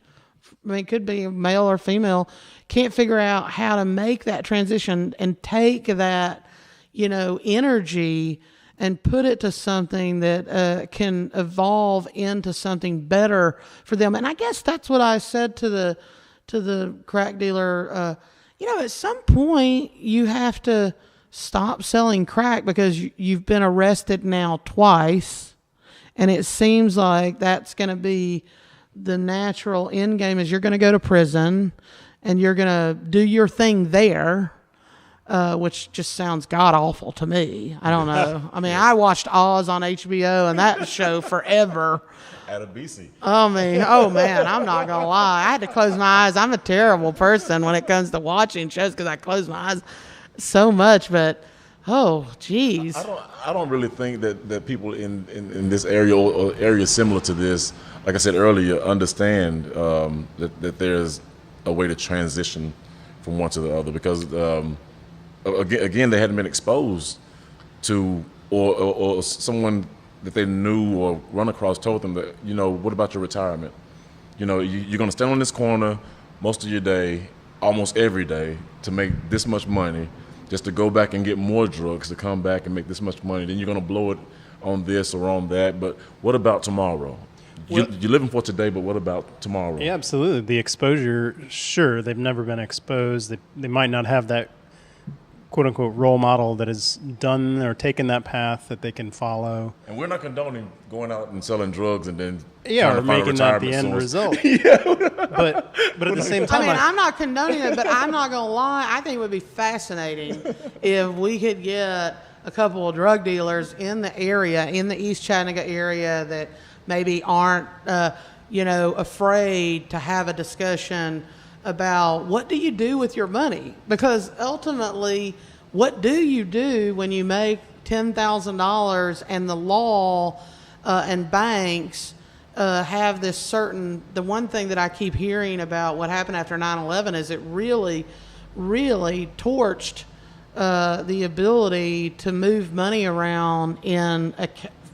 it could be male or female, can't figure out how to make that transition and take that, energy and put it to something that can evolve into something better for them. And I guess that's what I said to the crack dealer. At some point you have to stop selling crack because you've been arrested now twice. And it seems like that's going to be the natural end game is you're going to go to prison and you're going to do your thing there, which just sounds god-awful to me. I don't know. I watched Oz on HBO and that show forever. At a BC. Oh man, I'm not gonna lie. I had to close my eyes. I'm a terrible person when it comes to watching shows because I close my eyes so much. But geez, I don't really think that people in this area or areas similar to this, like I said earlier, understand that there's a way to transition from one to the other because again they hadn't been exposed to or someone that they knew or run across told them that, what about your retirement? You're going to stand on this corner most of your day, almost every day, to make this much money, just to go back and get more drugs, to come back and make this much money. Then you're going to blow it on this or on that. But what about tomorrow? You're living for today, but what about tomorrow? Yeah, absolutely. The exposure, sure, they've never been exposed. They might not have that quote-unquote role model that has done or taken that path that they can follow. And we're not condoning going out and selling drugs and then or making that the end result. But at the same time, I'm not condoning it, but I'm not gonna lie. I think it would be fascinating if we could get a couple of drug dealers in the area, in the East Chattanooga area, that maybe aren't, afraid to have a discussion about what do you do with your money? Because ultimately, what do you do when you make $10,000 and the law and banks have this certain, the one thing that I keep hearing about what happened after 9/11 is it really, really torched the ability to move money around in a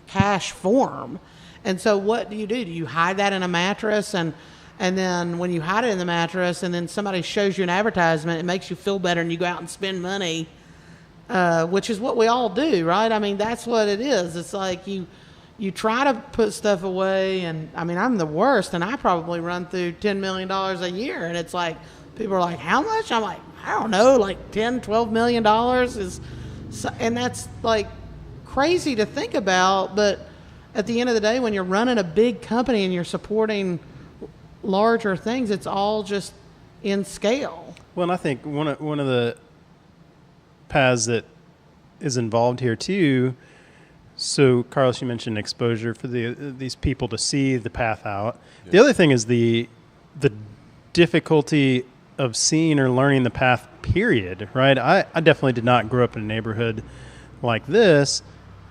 cash form. And so what do? Do you hide that in a mattress? And then when you hide it in the mattress and then somebody shows you an advertisement, it makes you feel better and you go out and spend money, which is what we all do, right? That's what it is. It's like you try to put stuff away, and I'm the worst, and I probably run through $10 million a year. And it's like, people are like, how much? I'm like, I don't know, like $10-12 million and that's like crazy to think about. But at the end of the day, when you're running a big company and you're supporting larger things, it's all just in scale. Well, and I think one of the paths that is involved here too. So, Carlos, you mentioned exposure for these people to see the path out. Yes. The other thing is the difficulty of seeing or learning the path. Period. Right. I definitely did not grow up in a neighborhood like this,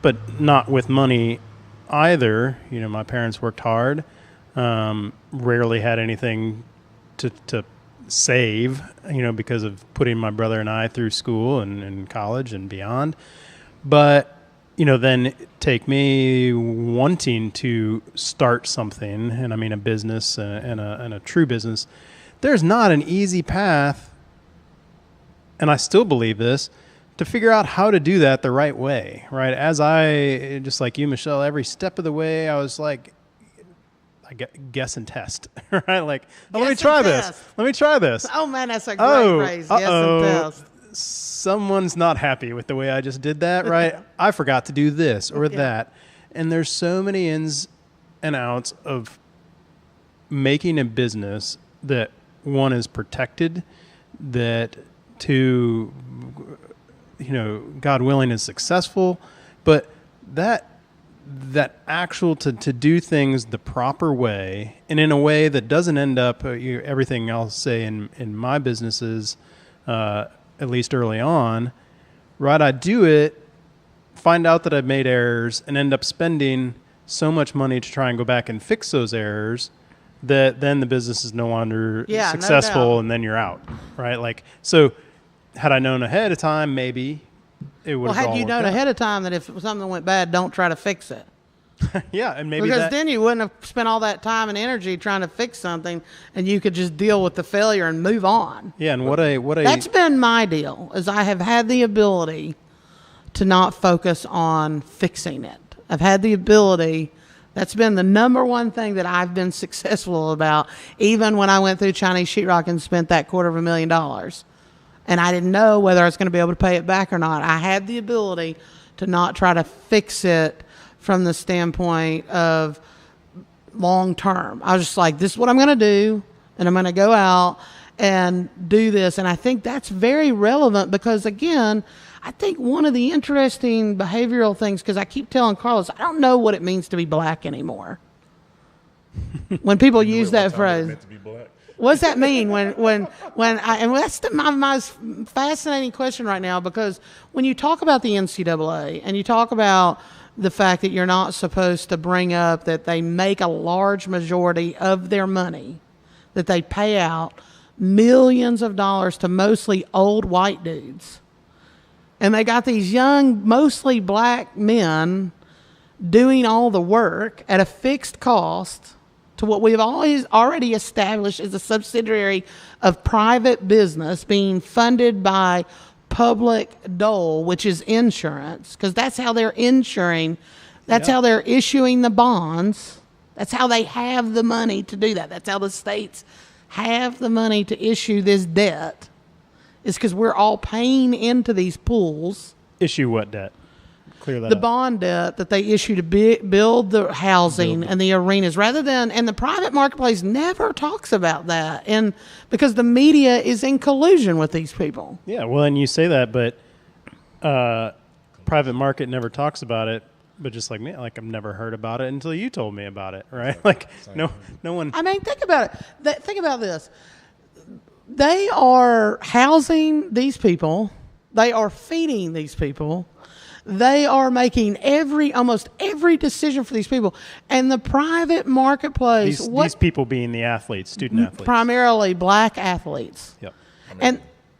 but not with money either. My parents worked hard. Rarely had anything to save, because of putting my brother and I through school and college and beyond. But, then take me wanting to start something, and I mean a business and a true business. There's not an easy path, and I still believe this, to figure out how to do that the right way, right? As I, just like you, Michelle, every step of the way, I was like, guess and test, right? Like, let me try this. Let me try this. Oh, man, that's a great phrase. Guess and test. Someone's not happy with the way I just did that, right? I forgot to do this or that. And there's so many ins and outs of making a business that, one, is protected, that, two, God willing, is successful, but that actual to do things the proper way and in a way that doesn't end up everything I'll say in my businesses, at least early on, right? I do it, find out that I've made errors, and end up spending so much money to try and go back and fix those errors that then the business is no longer successful, no, and then you're out, right? Like, so had I known ahead of time, maybe it would have had you known ahead of time that if something went bad, don't try to fix it. Yeah, and maybe because then you wouldn't have spent all that time and energy trying to fix something, and you could just deal with the failure and move on. Yeah, and what a that's been my deal, is I have had the ability to not focus on fixing it. I've had the ability. That's been the number one thing that I've been successful about, even when I went through Chinese sheetrock and spent that $250,000. And I didn't know whether I was going to be able to pay it back or not. I had the ability to not try to fix it from the standpoint of long term. I was just like, this is what I'm going to do, and I'm going to go out and do this. And I think that's very relevant because, again, I think one of the interesting behavioral things, because I keep telling Carlos, I don't know what it means to be black anymore. When people use that phrase. What does that mean when and that's my most fascinating question right now, because when you talk about the NCAA and you talk about the fact that you're not supposed to bring up that they make a large majority of their money, that they pay out millions of dollars to mostly old white dudes, and they got these young, mostly black men doing all the work at a fixed cost to what we've already established as a subsidiary of private business being funded by public dole, which is insurance, because that's how they're insuring. That's how they're issuing the bonds. That's how they have the money to do that. That's how the states have the money to issue this debt, is because we're all paying into these pools. Issue what debt? Clear that the up. Bond debt that they issue to build the housing and the arenas, rather than, and the private marketplace never talks about that, and because the media is in collusion with these people. Yeah, well, and you say that, but private market never talks about it. But just like me, like I've never heard about it until you told me about it, right? Like no one. I mean, think about it. Think about this. They are housing these people. They are feeding these people. They are making almost every decision for these people. And the private marketplace... These people being the athletes, student athletes. Primarily black athletes. Yep.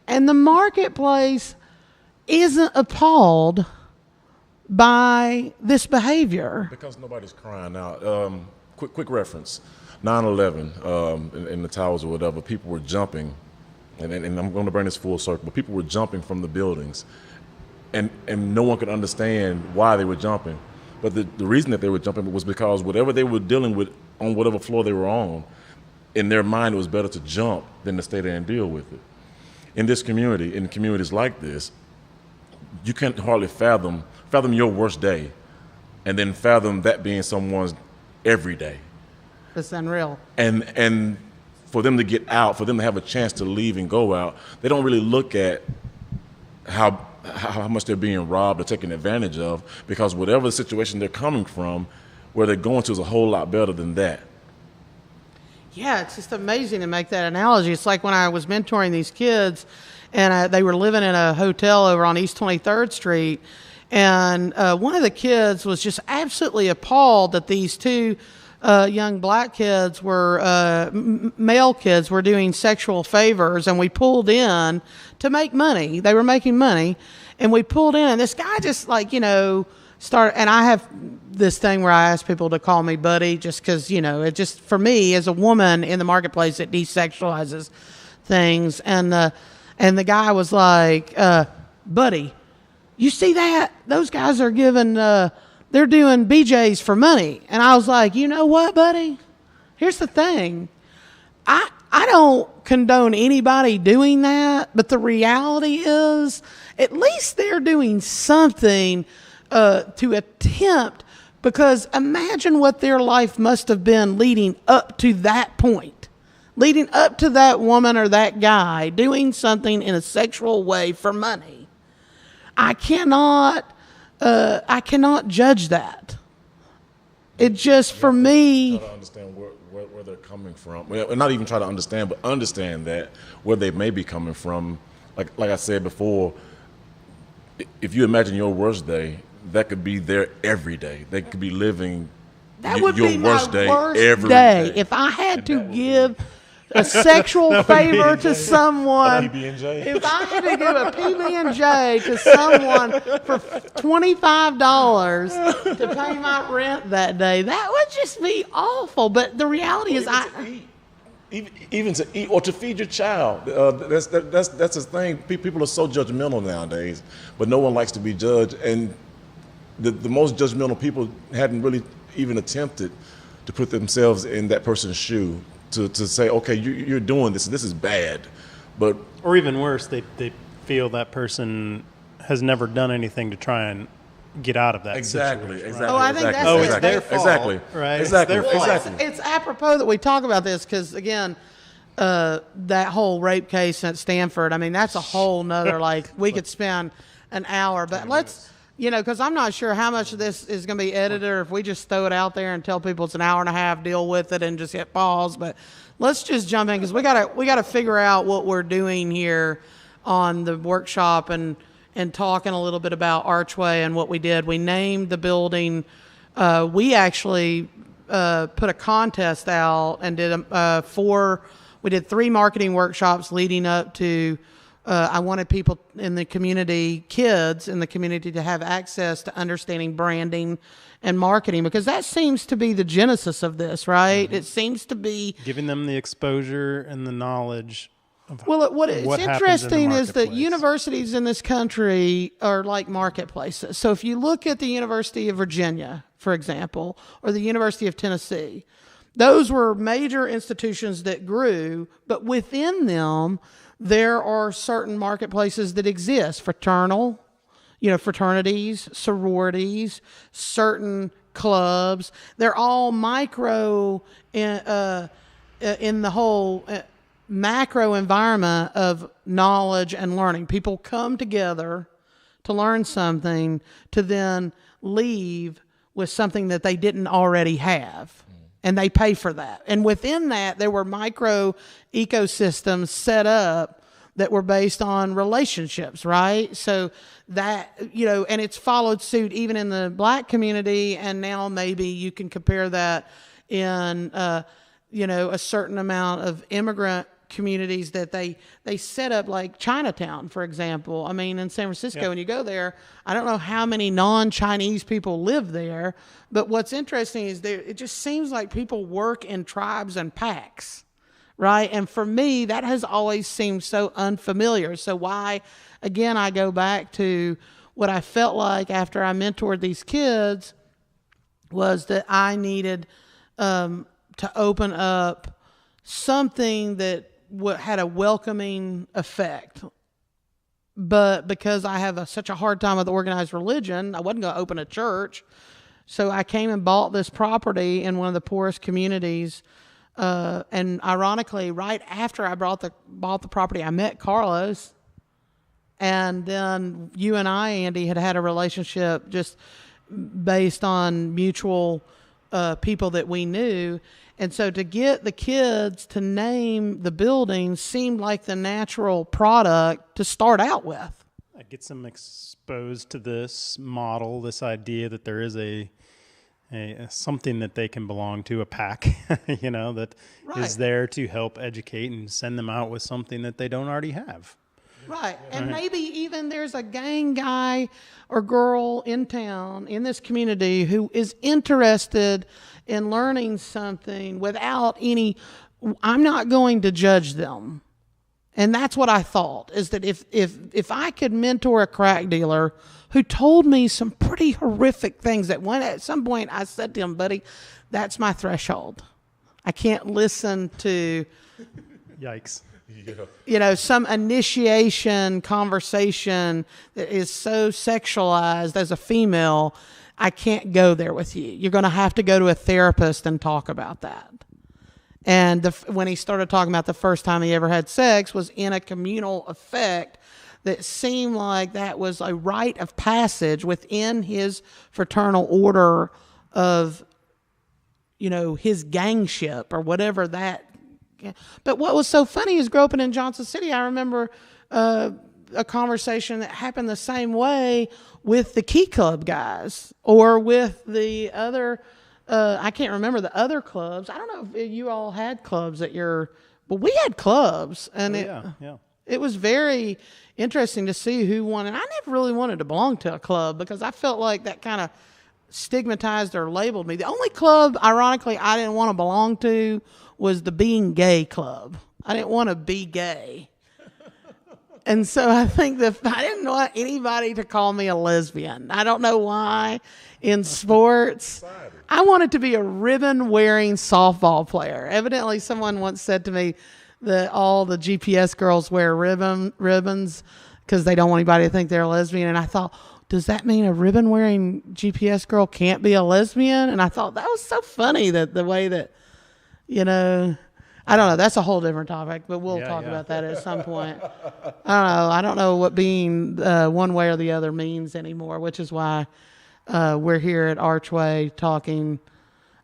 And the marketplace isn't appalled by this behavior. Because nobody's crying out. Quick reference. 9/11 in the towers or whatever, people were jumping. And I'm going to bring this full circle. But people were jumping from the buildings. And no one could understand why they were jumping. But the reason that they were jumping was because whatever they were dealing with on whatever floor they were on, in their mind it was better to jump than to stay there and deal with it. In this community, in communities like this, you can't hardly fathom your worst day and then fathom that being someone's every day. That's unreal. And for them to get out, for them to have a chance to leave and go out, they don't really look at how much they're being robbed or taken advantage of, because whatever the situation they're coming from, where they're going to is a whole lot better than that. Yeah, it's just amazing to make that analogy. It's like when I was mentoring these kids, and they were living in a hotel over on East 23rd Street, and one of the kids was just absolutely appalled that these two young black kids were, male kids were doing sexual favors, and we pulled in to make money. They were making money, and we pulled in, and this guy just started, and I have this thing where I ask people to call me buddy just because, it just, for me, as a woman in the marketplace, it desexualizes things. And the guy was like, buddy, you see that? Those guys are giving, they're doing BJs for money. And I was like, you know what, buddy? Here's the thing. I don't condone anybody doing that, but the reality is at least they're doing something to attempt, because imagine what their life must have been leading up to that point, leading up to that woman or that guy doing something in a sexual way for money. I cannot judge that. It just, for me, try to understand where they're coming from. Well, not even try to understand, but understand that where they may be coming from. Like I said before, if you imagine your worst day, that could be their every day. They could be living that would your be worst my day worst every day. If I had to give a sexual favor to someone, if I had to give a PB&J to someone for $25 to pay my rent that day, that would just be awful. But the reality is, even to eat or to feed your child, that's the thing. People are so judgmental nowadays, but no one likes to be judged. And the most judgmental people hadn't really even attempted to put themselves in that person's shoe to say, okay, you're doing this, and this is bad. But or even worse, they feel that person has never done anything to try and get out of that situation. Exactly. Oh, I think that's it's their fault. Exactly. Right. Exactly. It's their fault. Exactly. It's apropos that we talk about this because, again, that whole rape case at Stanford, I mean, that's a whole nother, we could spend an hour. But let's, because I'm not sure how much of this is going to be edited, or if we just throw it out there and tell people it's an hour and a half, deal with it, and just hit pause. But let's just jump in, because we gotta figure out what we're doing here on the workshop and talking a little bit about Archway and what we did. We named the building. We actually put a contest out and did we did 3 marketing workshops leading up to, I wanted people in the community, kids in the community, to have access to understanding branding and marketing, because that seems to be the genesis of this, right? Mm-hmm. It seems to be giving them the exposure and the knowledge. What's interesting is that universities in this country are like marketplaces. So if you look at the University of Virginia, for example, or the University of Tennessee, those were major institutions that grew, but within them, there are certain marketplaces that exist. Fraternities, sororities, certain clubs. They're all micro in the whole macro environment of knowledge and learning. People come together to learn something, to then leave with something that they didn't already have. And they pay for that. And within that, there were micro ecosystems set up that were based on relationships, right? So that, and it's followed suit even in the black community. And now maybe you can compare that in, a certain amount of immigrant communities that they set up, like Chinatown, for example. I mean, in San Francisco, when you go there, I don't know how many non-Chinese people live there, but what's interesting is it just seems like people work in tribes and packs, right? And for me, that has always seemed so unfamiliar. So why, again, I go back to what I felt like after I mentored these kids was that I needed to open up something that had a welcoming effect. But because I have such a hard time with organized religion, I wasn't going to open a church. So I came and bought this property in one of the poorest communities And ironically, right after I bought the property, I met Carlos. And then you and I, Andy, had a relationship just based on mutual people that we knew. And so to get the kids to name the building seemed like the natural product to start out with. I get them exposed to this model, this idea that there is a something that they can belong to, a pack, that is there to help educate and send them out with something that they don't already have. Right. And maybe even there's a gang guy or girl in town, in this community, who is interested in learning something without I'm not going to judge them. And that's what I thought, is that if I could mentor a crack dealer who told me some pretty horrific things, that at some point I said to him, buddy, that's my threshold. I can't listen to... Yikes. Some initiation conversation that is so sexualized as a female, I can't go there with you. You're going to have to go to a therapist and talk about that. And when he started talking about the first time he ever had sex was in a communal effect that seemed like that was a rite of passage within his fraternal order of, his gangship or whatever that. But what was so funny is growing up in Johnson City, I remember a conversation that happened the same way with the Key Club guys or with the other, I can't remember the other clubs. I don't know if you all had clubs but we had clubs. And it was very interesting to see who won. And I never really wanted to belong to a club because I felt like that kind of stigmatized or labeled me. The only club, ironically, I didn't want to belong to was the being gay club. I didn't want to be gay. And so I think that I didn't want anybody to call me a lesbian. I don't know why. In sports, I wanted to be a ribbon-wearing softball player. Evidently, someone once said to me that all the GPS girls wear ribbons because they don't want anybody to think they're a lesbian. And I thought, does that mean a ribbon-wearing GPS girl can't be a lesbian? And I thought that was so funny, that the way that, I don't know. That's a whole different topic, but we'll talk about that at some point. I don't know what being one way or the other means anymore, which is why we're here at Archway talking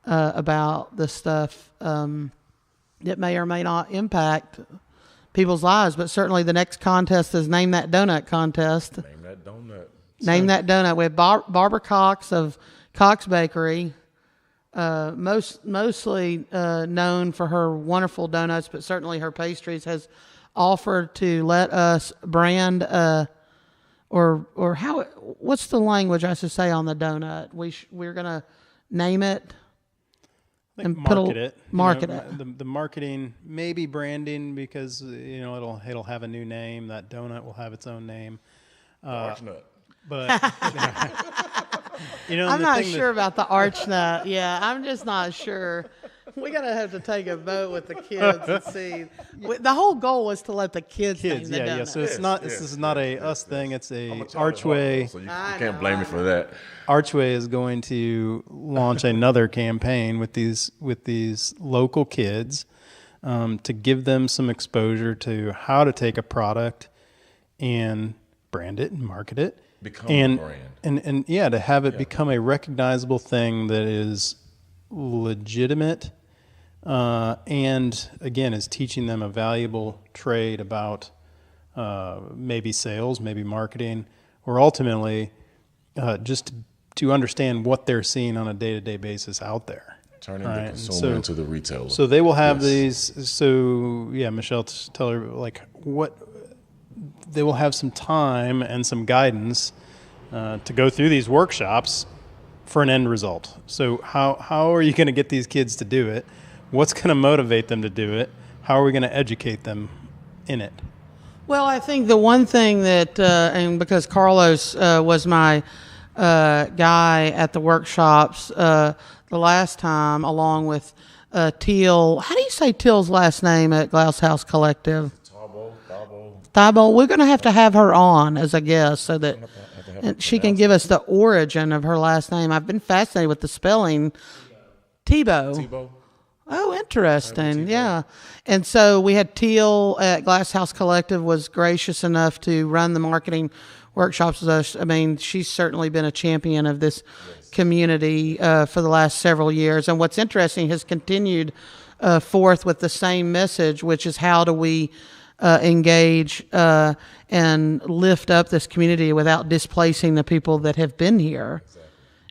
about the stuff that may or may not impact people's lives. But certainly the next contest is Name That Donut contest. Name that donut. Name That Donut. We have Barbara Cox of Cox Bakery. Mostly known for her wonderful donuts, but certainly her pastries, has offered to let us brand or how, what's the language I should say on the donut? We're gonna name it and market it. The marketing, maybe branding, because it'll have a new name. That donut will have its own name. Archnut. But I'm not sure about the archnut. Yeah, I'm just not sure. We're gonna have to take a vote with the kids and see. The whole goal was to let the kids name the donut. So it's not. This is not a us thing. It's a Archway. So you can't blame me for that. Archway is going to launch another campaign with these local kids to give them some exposure to how to take a product and brand it and market it. Become a brand. And to have it become a recognizable thing that is legitimate and, again, is teaching them a valuable trade about maybe sales, maybe marketing, or ultimately just to understand what they're seeing on a day-to-day basis out there. Turning the consumer into the retailer. So they will have these. So, Michelle, tell her, what they will have some time and some guidance to go through these workshops for an end result. So how are you going to get these kids to do it? What's going to motivate them to do it? How are we going to educate them in it? Well, I think the one thing that, and because Carlos was my guy at the workshops the last time, along with Teal. How do you say Teal's last name at Glass House Collective? Thibault. We're going to have her on as a guest so that and she can give us the origin of her last name. I've been fascinated with the spelling. Tebow. Oh, interesting. Yeah. And so we had Teal at Glass House Collective was gracious enough to run the marketing workshops with us. I mean, she's certainly been a champion of this community for the last several years. And what's interesting, has continued forth with the same message, which is how do we engage and lift up this community without displacing the people that have been here. Exactly.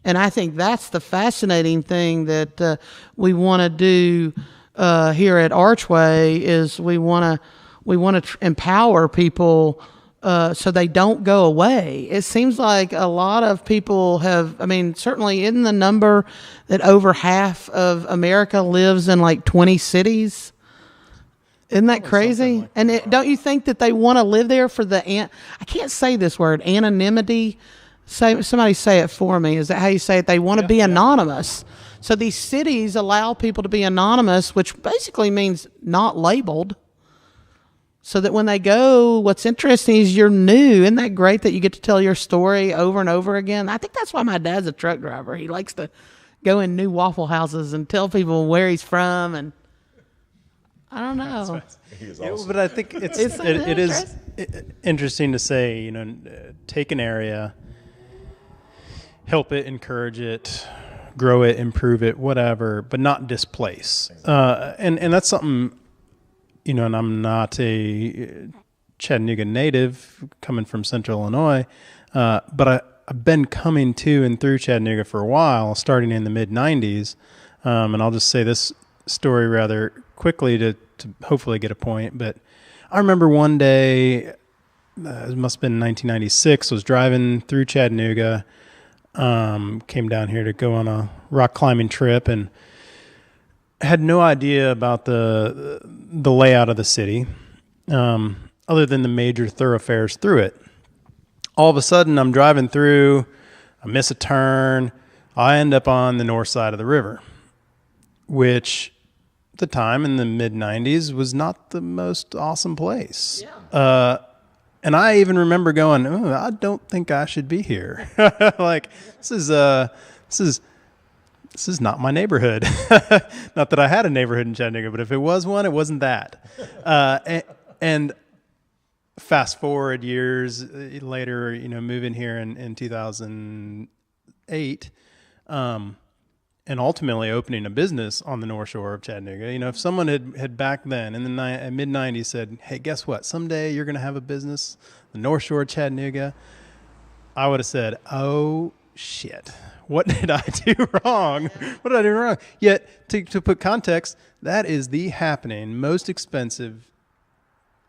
And I think that's the fascinating thing that we want to do here at Archway is we want to empower people so they don't go away. It seems like a lot of people have, I mean, certainly in the number that over half of America lives in like 20 cities. Isn't that crazy? Like and don't you think that they want to live there for the, I can't say this word, anonymity. Somebody say it for me. Is that how you say it? They want to be anonymous. So these cities allow people to be anonymous, which basically means not labeled. So that when they go, what's interesting is you're new. Isn't that great that you get to tell your story over and over again? I think that's why my dad's a truck driver. He likes to go in new Waffle Houses and tell people where he's from. And I don't know. That's right. But I think it is interesting to say, take an area, help it, encourage it, grow it, improve it, whatever, but not displace. And that's something, and I'm not a Chattanooga native coming from Central Illinois, but I've been coming to and through Chattanooga for a while, starting in the mid-'90s. And I'll just say this story rather quickly to hopefully get a point. But I remember one day, it must have been 1996, was driving through Chattanooga, came down here to go on a rock climbing trip and had no idea about the layout of the city, other than the major thoroughfares through it. All of a sudden, I'm driving through, I miss a turn, I end up on the north side of the river, which at the time in the mid-'90s was not the most awesome place. Yeah. And I even remember going, I don't think I should be here. Like, this is not my neighborhood. Not that I had a neighborhood in Chattanooga, but if it was one, it wasn't that. And fast forward years later, moving here in 2008, and ultimately opening a business on the North Shore of Chattanooga. If someone had back then in the mid-'90s said, hey, guess what? Someday you're going to have a business, the North Shore of Chattanooga, I would have said, oh, shit. What did I do wrong? What did I do wrong? Yet, to put context, that is the happening, most expensive,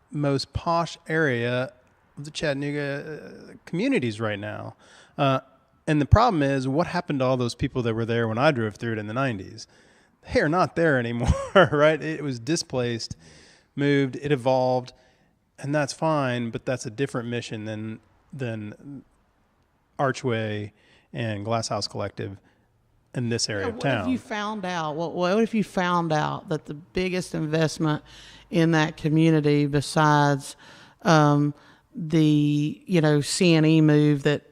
most posh area of the Chattanooga communities right now. And the problem is, what happened to all those people that were there when I drove through it in the 90s? They are not there anymore, right? It was displaced, moved, it evolved, and that's fine, but that's a different mission than Archway and Glass House Collective in this area of town. What if you found out? What if you found out that the biggest investment in that community, besides the C&E move that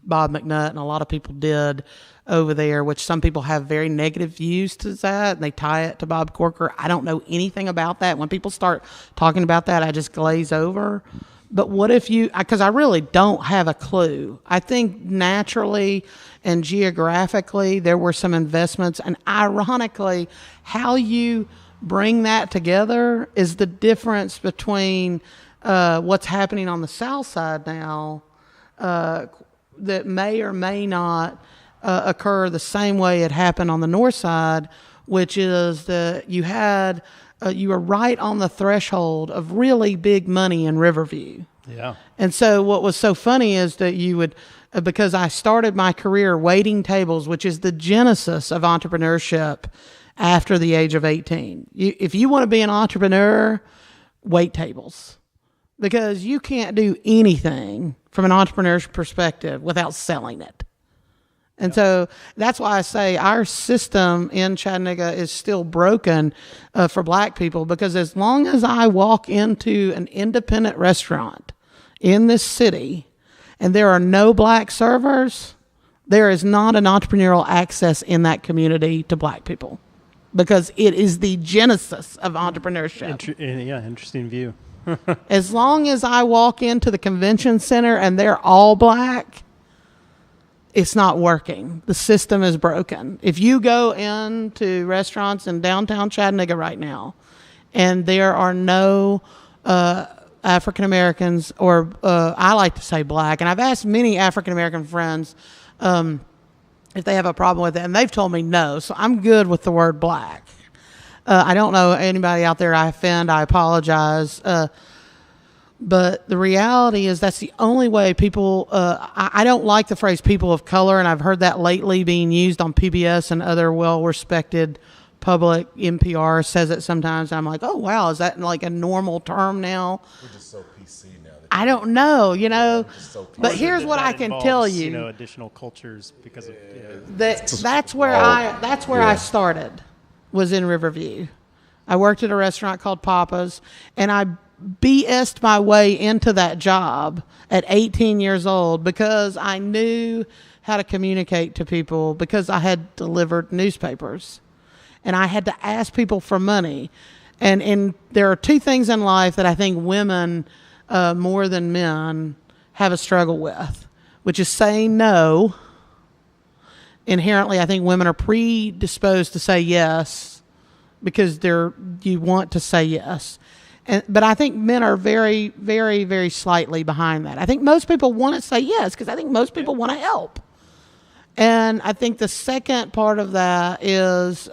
Bob McNutt and a lot of people did over there, which some people have very negative views to that, and they tie it to Bob Corker. I don't know anything about that. When people start talking about that, I just glaze over. But what if because I really don't have a clue. I think naturally and geographically there were some investments, and ironically, how you bring that together is the difference between what's happening on the south side now, that may or may not occur the same way it happened on the north side, which is that you were right on the threshold of really big money in Riverview. Yeah. And so what was so funny is that you would, because I started my career waiting tables, which is the genesis of entrepreneurship after the age of 18. If you want to be an entrepreneur, wait tables. Because you can't do anything from an entrepreneur's perspective without selling it. And so that's why I say our system in Chattanooga is still broken for black people, because as long as I walk into an independent restaurant in this city and there are no black servers, there is not an entrepreneurial access in that community to black people. because it is the genesis of entrepreneurship. Interesting view. As long as I walk into the convention center and they're all black, it's not working. The system is broken. If you go into restaurants in downtown Chattanooga right now and there are no African Americans, or I like to say black, and I've asked many African American friends if they have a problem with it, and they've told me no. So I'm good with the word black. I don't know anybody out there I offend. I apologize. But the reality is that's the only way people, I don't like the phrase people of color, and I've heard that lately being used on PBS and other well-respected public. NPR says it sometimes. I'm like, oh, wow, is that like a normal term now? We're just so PC now. I don't know, So but here's what I can tell you. You know, additional cultures because of that's where I started, was in Riverview. I worked at a restaurant called Papa's, and I BS'd my way into that job at 18 years old because I knew how to communicate to people, because I had delivered newspapers and I had to ask people for money. And there are two things in life that I think women more than men have a struggle with, which is saying no. Inherently, I think women are predisposed to say yes because you want to say yes. But I think men are very, very, very slightly behind that. I think most people want to say yes because I think most people want to help. And I think the second part of that is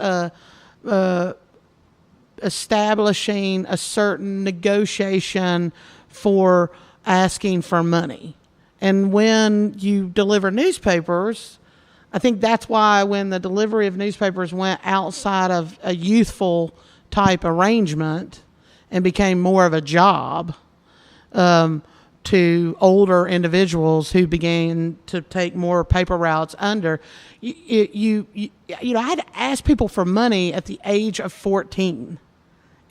establishing a certain negotiation for asking for money. And when you deliver newspapers, I think that's why when the delivery of newspapers went outside of a youthful type arrangement and became more of a job to older individuals who began to take more paper routes under. I had to ask people for money at the age of 14,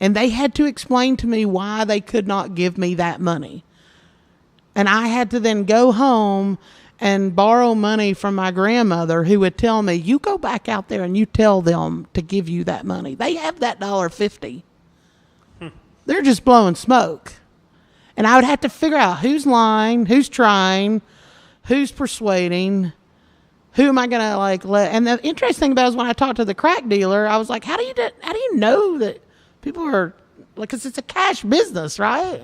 and they had to explain to me why they could not give me that money. And I had to then go home and borrow money from my grandmother, who would tell me, you go back out there and you tell them to give you that money. They have that $1.50. They're just blowing smoke. And I would have to figure out who's lying, who's trying, who's persuading, who am I going to let. And the interesting thing about it is when I talked to the crack dealer, I was like, how do you know that people are, because it's a cash business, right?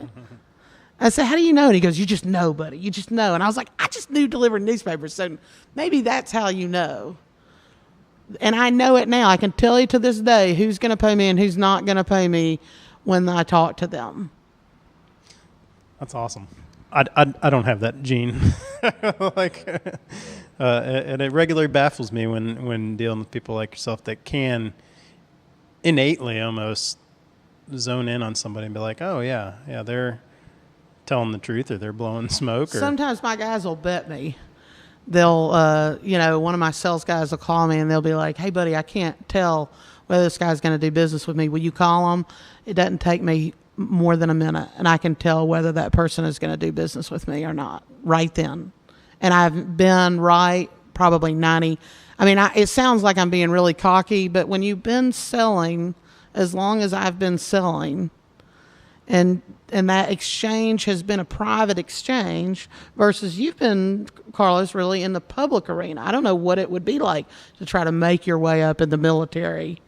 I said, how do you know? And he goes, you just know, buddy. You just know. And I was like, I just knew delivering newspapers. So maybe that's how you know. And I know it now. I can tell you to this day who's going to pay me and who's not going to pay me when I talk to them. That's awesome. I don't have that gene. And it regularly baffles me when dealing with people like yourself that can innately almost zone in on somebody and be like, oh, yeah, they're telling the truth or they're blowing smoke. Or sometimes my guys will bet me. They'll, one of my sales guys will call me and they'll be like, hey, buddy, I can't tell whether this guy's going to do business with me. Will you call him? It doesn't take me more than a minute, and I can tell whether that person is going to do business with me or not right then. And I've been right probably 90. I mean, it sounds like I'm being really cocky, but when you've been selling as long as I've been selling, and that exchange has been a private exchange versus you've been, Carlos, really in the public arena. I don't know what it would be like to try to make your way up in the military.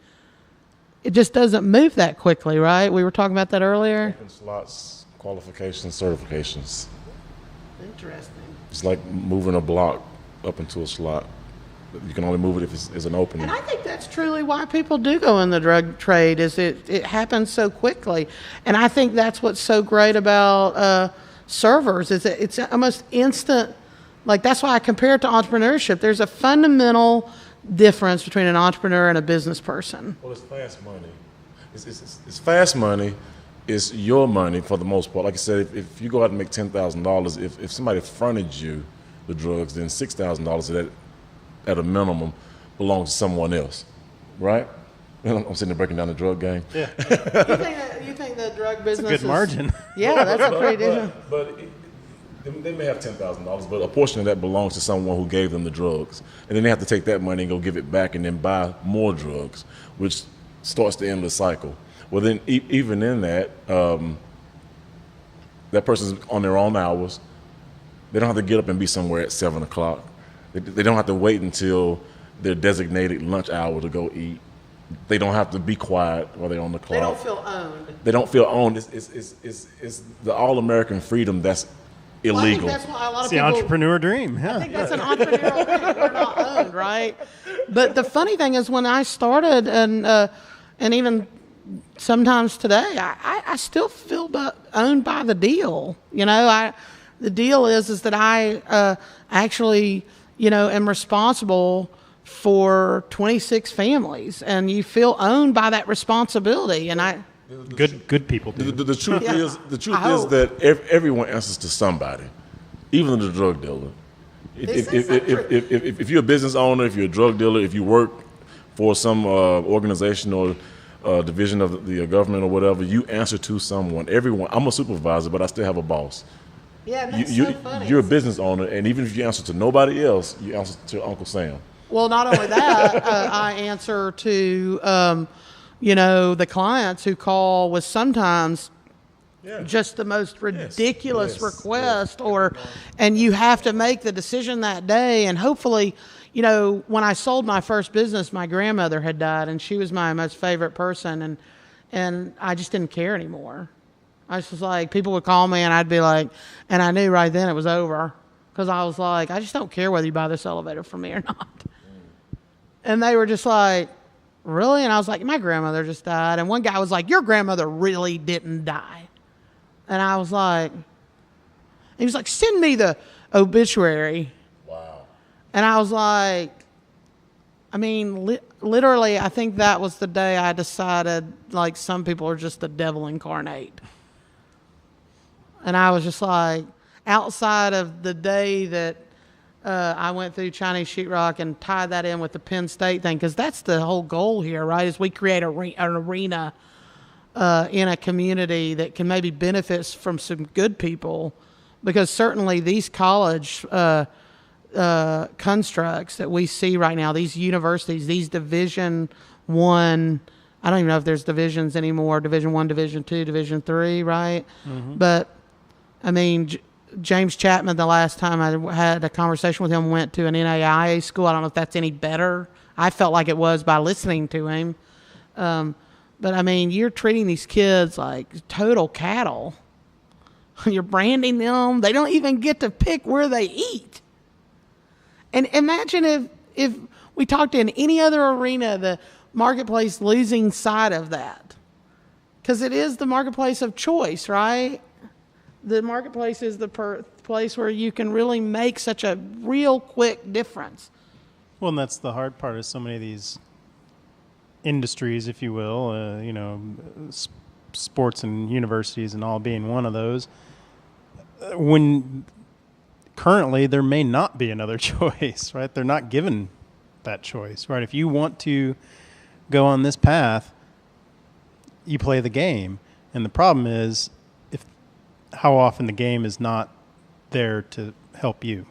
It just doesn't move that quickly, right? We were talking about that earlier. Open slots, qualifications, certifications. Interesting. It's like moving a block up into a slot. You can only move it if it's an opening. And I think that's truly why people do go in the drug trade, is it happens so quickly. And I think that's what's so great about servers, is that it's almost instant. Like, that's why I compare it to entrepreneurship. There's a fundamental difference between an entrepreneur and a business person. Well, it's fast money. It's fast money. It's your money for the most part. Like I said, if you go out and make $10,000, if somebody fronted you the drugs, then $6,000 of that, at a minimum, belongs to someone else, right? I'm sitting there breaking down the drug game. Yeah. You think the drug business That's a good margin. Yeah, that's a pretty different. But they may have $10,000, but a portion of that belongs to someone who gave them the drugs. And then they have to take that money and go give it back and then buy more drugs, which starts the endless cycle. Well, then even in that, that person's on their own hours. They don't have to get up and be somewhere at 7 o'clock. They don't have to wait until their designated lunch hour to go eat. They don't have to be quiet while they're on the clock. They don't feel owned. They don't feel owned. It's the all-American freedom that's Well, I illegal. think that's why a lot It's of the people. entrepreneur dream. I Yeah. think that's an entrepreneurial thing. We're not owned, right? But the funny thing is, when I started, and even sometimes today, I still feel owned by the deal. The deal is that I actually, am responsible for 26 families, and you feel owned by that responsibility. And Good people do. The truth Yeah. is I hope. that everyone answers to somebody, even the drug dealer. If you're a business owner, if you're a drug dealer, if you work for some organization or division of the government or whatever, you answer to someone. Everyone. I'm a supervisor, but I still have a boss. yeah, that's You, so funny. you're a business owner, and even if you answer to nobody else, you answer to Uncle Sam. Well, not only that, I answer to, the clients who call with sometimes just the most ridiculous Yes. request, and you have to make the decision that day. And hopefully, when I sold my first business, my grandmother had died, and she was my most favorite person, and I just didn't care anymore. I was just like, people would call me, and I'd be like, and I knew right then it was over, because I was like, I just don't care whether you buy this elevator from me or not. And they were just like, really? And I was like, my grandmother just died. And one guy was like, your grandmother really didn't die. And I was like, he was like, send me the obituary. Wow. And I was like, I mean, literally, I think that was the day I decided, like, some people are just the devil incarnate. And I was just like, outside of the day that I went through Chinese sheetrock and tied that in with the Penn State thing, because that's the whole goal here, right? Is we create an arena in a community that can maybe benefit from some good people, because certainly these college constructs that we see right now, these universities, these Division I, I don't even know if there's divisions anymore, Division I, Division II, Division III, right? Mm-hmm. But I mean, James Chapman, the last time I had a conversation with him, went to an NAIA school. I don't know if that's any better. I felt like it was by listening to him. But, I mean, you're treating these kids like total cattle. You're branding them. They don't even get to pick where they eat. And imagine if we talked in any other arena, the marketplace losing sight of that. Because it is the marketplace of choice, right? The marketplace is the place where you can really make such a real quick difference. Well, and that's the hard part, is so many of these industries, if you will, sports and universities and all being one of those, when currently there may not be another choice, right? They're not given that choice, right? If you want to go on this path, you play the game. And the problem is how often the game is not there to help you.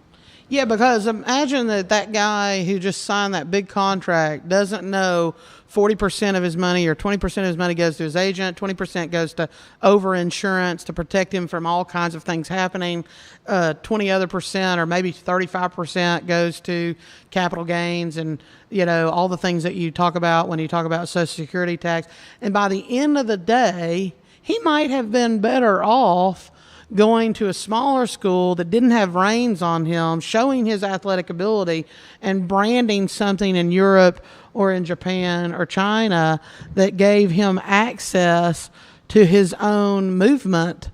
Yeah, because imagine that guy who just signed that big contract doesn't know 40% of his money or 20% of his money goes to his agent, 20% goes to over-insurance to protect him from all kinds of things happening, 20 other percent or maybe 35% goes to capital gains and, all the things that you talk about when you talk about Social Security tax. And by the end of the day, he might have been better off going to a smaller school that didn't have reins on him, showing his athletic ability, and branding something in Europe or in Japan or China that gave him access to his own movement.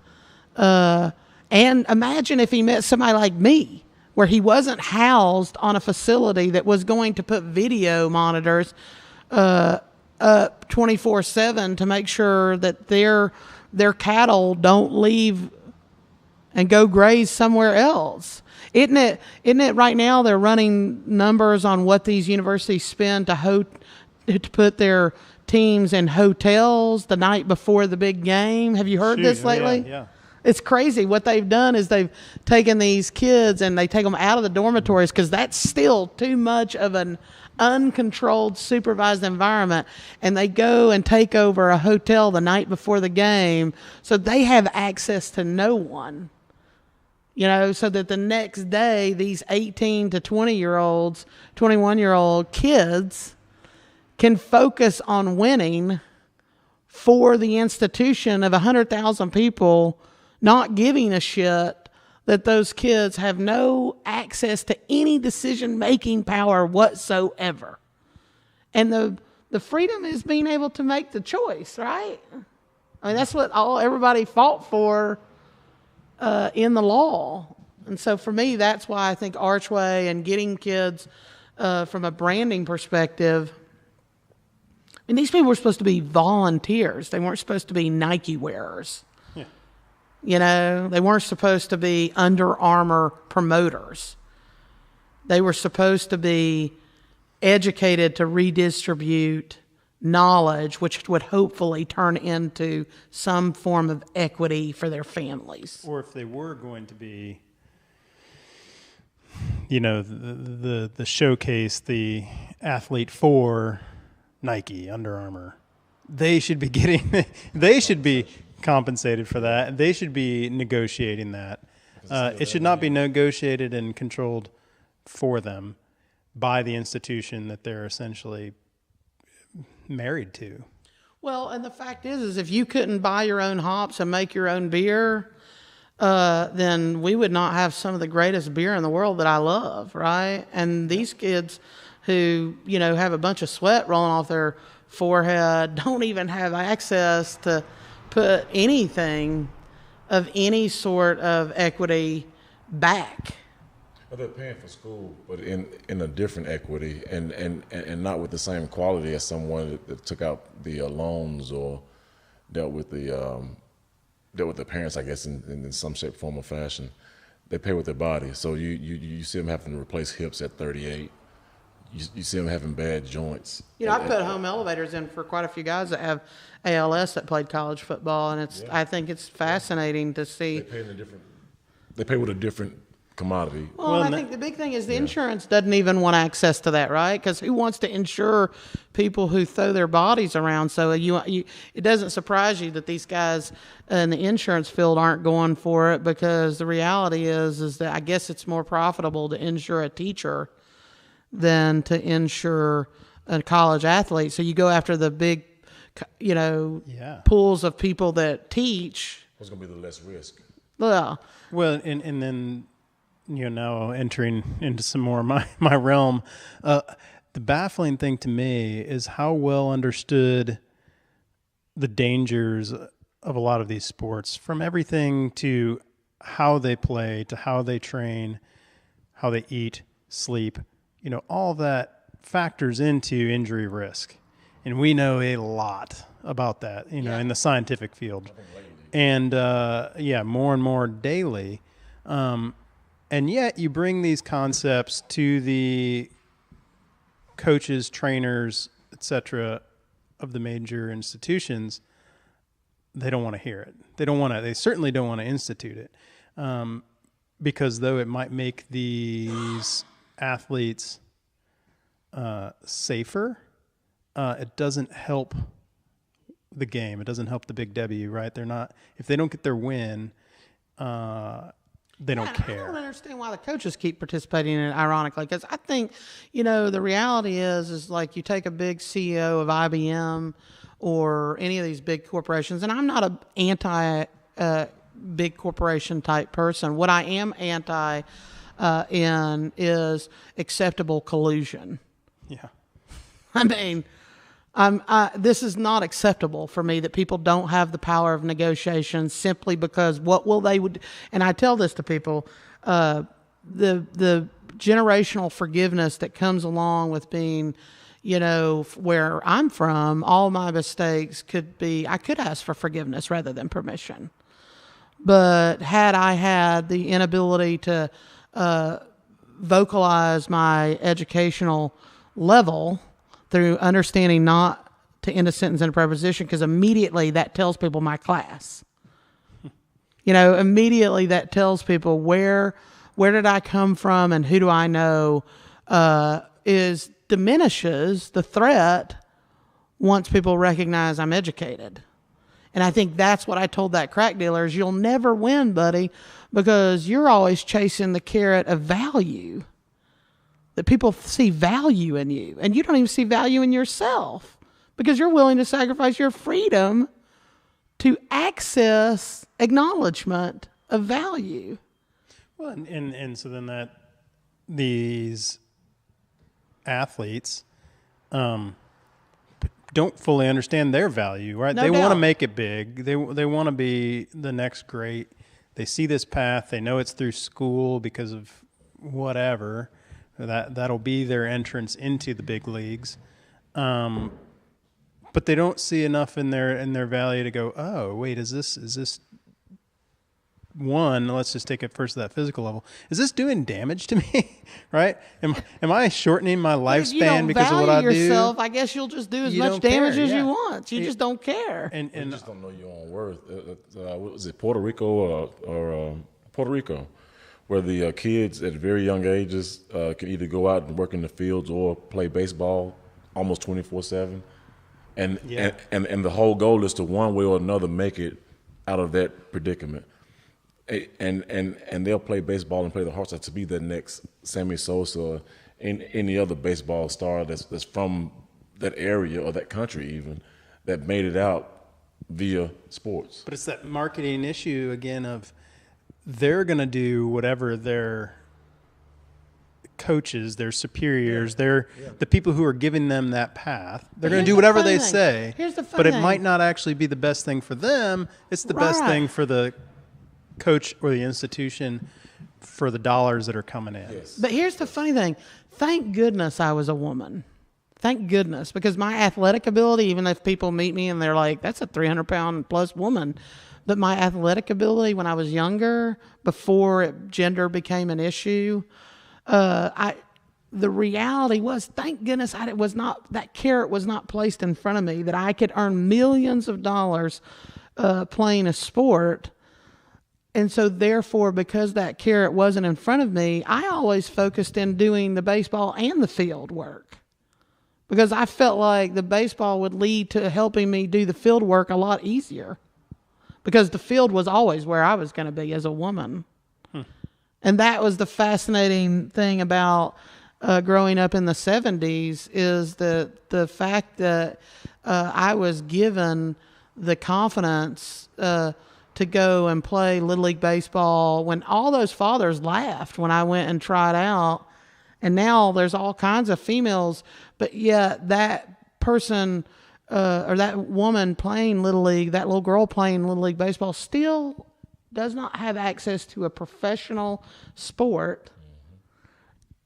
And imagine if he met somebody like me, where he wasn't housed on a facility that was going to put video monitors up 24/7 to make sure that their cattle don't leave and go graze somewhere else. Isn't it right now they're running numbers on what these universities spend to put their teams in hotels the night before the big game? Have you heard this lately? Yeah. It's crazy. What they've done is they've taken these kids and they take them out of the dormitories because that's still too much of an uncontrolled, supervised environment. And they go and take over a hotel the night before the game so they have access to no one. So that the next day, these 18 to 20-year-olds, 21-year-old kids can focus on winning for the institution of 100,000 people not giving a shit that those kids have no access to any decision-making power whatsoever. And the freedom is being able to make the choice, right? I mean, that's what everybody fought for in the law. And so for me, that's why I think Archway and getting kids from a branding perspective, and these people were supposed to be volunteers. They weren't supposed to be Nike wearers. They weren't supposed to be Under Armour promoters. They were supposed to be educated to redistribute knowledge, which would hopefully turn into some form of equity for their families. Or if they were going to be, the showcase, the athlete for Nike, Under Armour, they should be compensated for that. They should be negotiating that. It should not be negotiated and controlled for them by the institution that they're essentially married to. Well, and the fact is if you couldn't buy your own hops and make your own beer, then we would not have some of the greatest beer in the world that I love, right? And these kids who, have a bunch of sweat rolling off their forehead don't even have access to put anything of any sort of equity back. Well, they're paying for school, but in a different equity and not with the same quality as someone that took out the loans or dealt with the parents, I guess, in some shape, form, or fashion. They pay with their body. So you see them having to replace hips at 38. You see them having bad joints. I put home elevators in for quite a few guys that have ALS that played college football, and I think it's fascinating to see. They pay with a different commodity. Well, I think the big thing is the insurance doesn't even want access to that, right? Because who wants to insure people who throw their bodies around? So it doesn't surprise you that these guys in the insurance field aren't going for it, because the reality is that I guess it's more profitable to insure a teacher than to insure a college athlete. So you go after the big, pools of people that teach. What's going to be the less risk? Well, and then, now entering into some more of my realm, the baffling thing to me is how well understood the dangers of a lot of these sports, from everything to how they play, to how they train, how they eat, sleep, all that factors into injury risk. And we know a lot about that, in the scientific field. And, more and more daily. And yet you bring these concepts to the coaches, trainers, etc. of the major institutions. They don't want to hear it. They certainly don't want to institute it. Because though it might make these athletes safer, it doesn't help the game. It doesn't help the big W, right? If they don't get their win, they don't care. I don't understand why the coaches keep participating in it, ironically, because I think, the reality is like you take a big CEO of IBM or any of these big corporations, and I'm not an anti big corporation type person. What I am anti in is acceptable collusion. Yeah. I mean, this is not acceptable for me that people don't have the power of negotiation simply because and I tell this to people, the generational forgiveness that comes along with being, where I'm from, all my mistakes I could ask for forgiveness rather than permission. But had I had the inability to vocalize my educational level through understanding not to end a sentence in a preposition, because immediately that tells people my class. Immediately that tells people where did I come from and who do I know, diminishes the threat once people recognize I'm educated. And I think that's what I told that crack dealer is you'll never win, buddy, because you're always chasing the carrot of value. That people see value in you, and you don't even see value in yourself because you're willing to sacrifice your freedom to access acknowledgement of value. Well, and so then that these athletes don't fully understand their value, right? No they want to doubt. make it big. They want to be the next great. They see this path. They know it's through school because of whatever. That'll be their entrance into the big leagues. But they don't see enough in their value to go, oh, wait, is this one, let's just take it first to that physical level. Is this doing damage to me? Right? Am I shortening my lifespan because of what I do? If you don't value yourself, I guess you'll just do as much damage as you want. You just don't care. And you just don't know your own worth. What was it, Puerto Rico or Puerto Rico, where the kids at very young ages can either go out and work in the fields or play baseball almost 24/7, and the whole goal is to one way or another make it out of that predicament. And they'll play baseball and play the hearts out to be the next Sammy Sosa or any other baseball star that's from that area or that country even that made it out via sports. But it's that marketing issue again of they're going to do whatever their coaches, their superiors, the people who are giving them that path, they're going to do whatever they say. Here's the fun but it thing. might not actually be the best thing for them. It's the best thing for the coach or the institution for the dollars that are coming in. Yes. But here's the funny thing. Thank goodness I was a woman. Thank goodness, because my athletic ability, even if people meet me and they're like, that's a 300-pound plus woman, but my athletic ability when I was younger, before gender became an issue, the reality was, thank goodness that carrot was not placed in front of me, that I could earn millions of dollars playing a sport. And so therefore, because that carrot wasn't in front of me, I always focused in doing the baseball and the field work. Because I felt like the baseball would lead to helping me do the field work a lot easier. Because the field was always where I was going to be as a woman. And that was the fascinating thing about growing up in the 70s is the fact that I was given the confidence to go and play Little League Baseball when all those fathers laughed when I went and tried out. And now there's all kinds of females, but yet that person or that woman playing Little League, that little girl playing Little League Baseball still does not have access to a professional sport.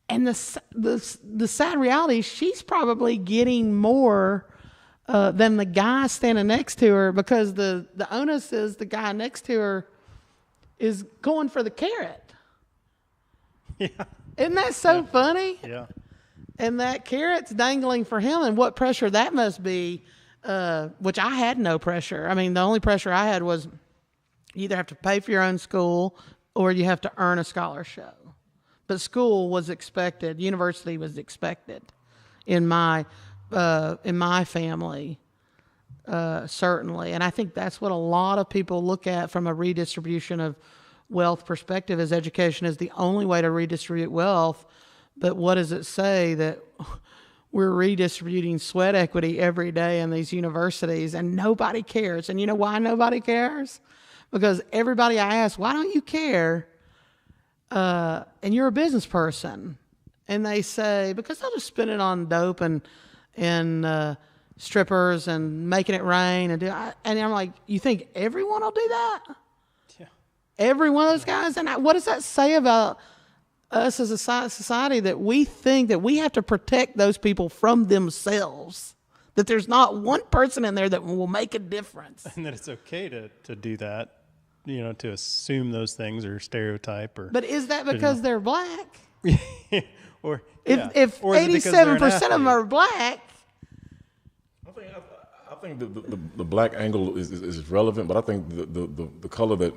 And the sad reality is she's probably getting more than the guy standing next to her, because the onus is the guy next to her is going for the carrot. Yeah. Isn't that so funny? Yeah. And that carrot's dangling for him, and what pressure that must be, which I had no pressure. I mean, the only pressure I had was you either have to pay for your own school or you have to earn a scholarship. But school was expected, university was expected in my family, certainly. And I think that's what a lot of people look at from a redistribution of wealth perspective, is education is the only way to redistribute wealth. But what does it say? That we're redistributing sweat equity every day in these universities and nobody cares. And you know why nobody cares? Because everybody I ask, why don't you care? And you're a business person. And they say, because I'll just spend it on dope and strippers and making it rain. And I'm like, you think everyone will do that? Yeah. Every one of those guys? And what does that say about us as a society, that we think that we have to protect those people from themselves? That there's not one person in there that will make a difference. And that it's okay to do that, to assume those things or stereotype or. But is that because they're black? Or If or is it because they're an 87% of them athlete? are black, I think the black angle is relevant, but I think the color that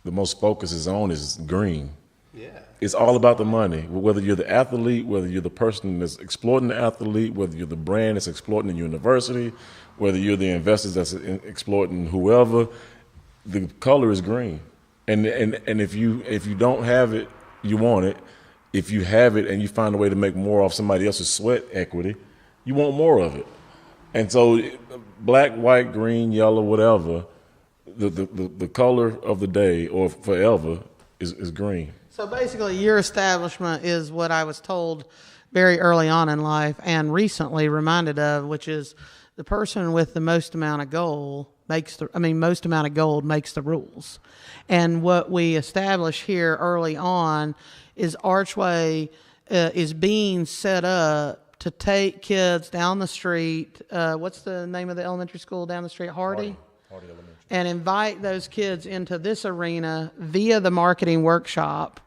the most focus is on is green. Yeah. It's all about the money. Whether you're the athlete, whether you're the person that's exploiting the athlete, whether you're the brand that's exploiting the university, whether you're the investors that's exploiting whoever, the color is green. And if you don't have it, you want it. If you have it and you find a way to make more off somebody else's sweat equity, you want more of it. And so black, white, green, yellow, whatever, the color of the day or forever is green. So basically, your establishment is what I was told very early on in life and recently reminded of, which is the person with the most amount of gold makes the rules. And what we establish here early on is Archway is being set up to take kids down the street. What's the name of the elementary school down the street? Hardy Elementary. And invite those kids into this arena via the marketing workshop,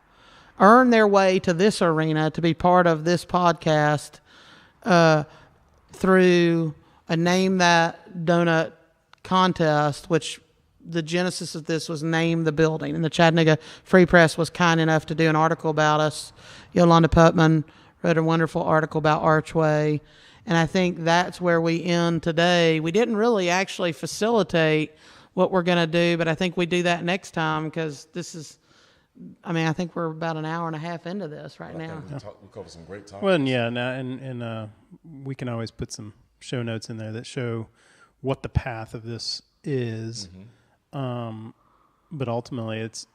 earn their way to this arena to be part of this podcast through a Name That Donut contest, which the genesis of this was Name the Building. And the Chattanooga Free Press was kind enough to do an article about us. Yolanda Putman wrote a wonderful article about Archway. And I think that's where we end today. We didn't really actually facilitate what we're going to do, but I think we do that next time because this is, I think we're about an hour and a half into this right now. We covered some great topics. Well, and we can always put some show notes in there that show what the path of this is. Mm-hmm. But ultimately, it's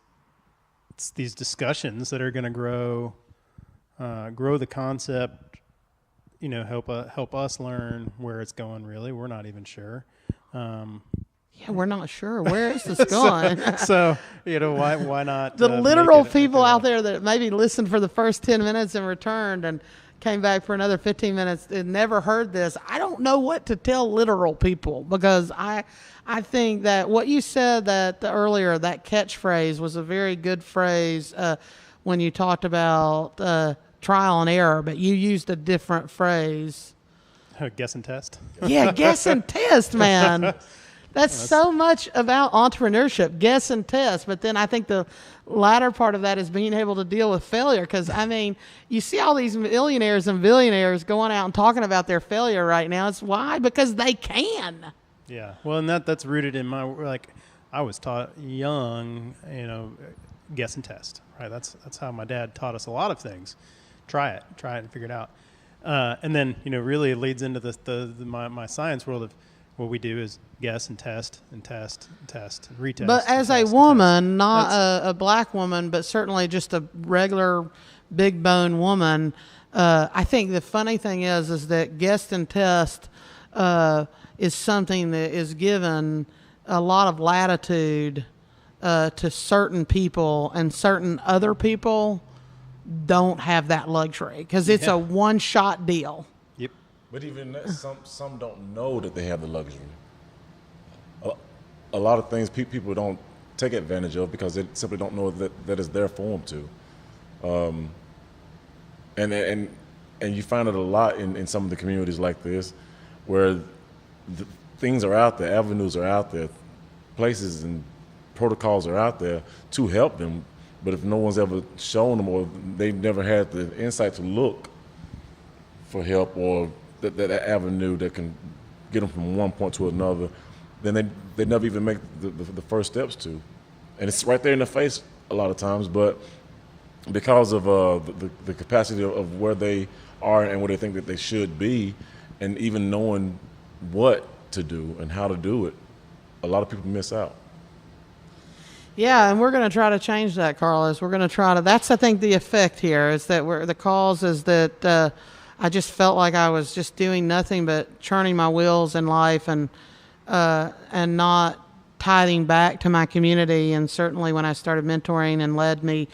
these discussions that are going to grow the concept. Help us learn where it's going. Really, we're not even sure. Yeah, we're not sure. Where is this going? So why not? The literal people out there that maybe listened for the first 10 minutes and returned and came back for another 15 minutes and never heard this. I don't know what to tell literal people because I think that what you said earlier, that catchphrase was a very good phrase when you talked about trial and error, but you used a different phrase. Guess and test. Yeah, guess and test, man. That's so much about entrepreneurship, guess and test. But then I think the latter part of that is being able to deal with failure. Because, you see all these millionaires and billionaires going out and talking about their failure right now. It's why? Because they can. Yeah. Well, and that's rooted in I was taught young, guess and test, right? That's how my dad taught us a lot of things. Try it and figure it out. And then, really it leads into my science world of what we do is guess and test and test and test and retest. But as a woman, not a black woman, but certainly just a regular big bone woman, I think the funny thing is that guess and test is something that is given a lot of latitude to certain people, and certain other people don't have that luxury because it's a one-shot deal. Yep. But even that, some don't know that they have the luxury. A lot of things people don't take advantage of because they simply don't know that it's there for them to. And you find it a lot in some of the communities like this, where things are out there, avenues are out there, places and protocols are out there to help them. But if no one's ever shown them or they've never had the insight to look for help or that avenue that can get them from one point to another, then they never even make the first steps to. And it's right there in the face a lot of times, but because of the capacity of where they are and where they think that they should be, and even knowing what to do and how to do it, a lot of people miss out. Yeah, and we're going to try to change that, Carlos. We're going to try to. That's, I think, the effect here is that the cause is that I just felt like I was just doing nothing but churning my wheels in life and not tithing back to my community. And certainly when I started mentoring and led me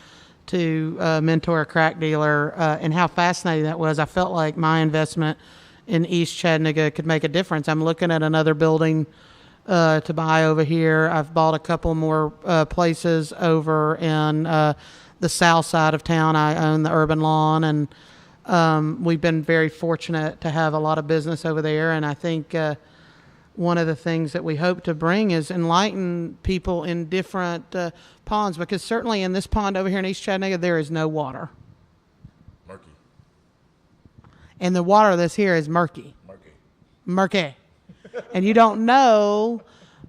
to mentor a crack dealer and how fascinating that was, I felt like my investment in East Chattanooga could make a difference. I'm looking at another building to buy over here. I've bought a couple more places over in the south side of town. I own the Urban Lawn, and we've been very fortunate to have a lot of business over there. And I think one of the things that we hope to bring is enlighten people in different ponds, because certainly in this pond over here in East Chattanooga, there is no water. Murky. And the water that's here is murky. Murky. And you don't know,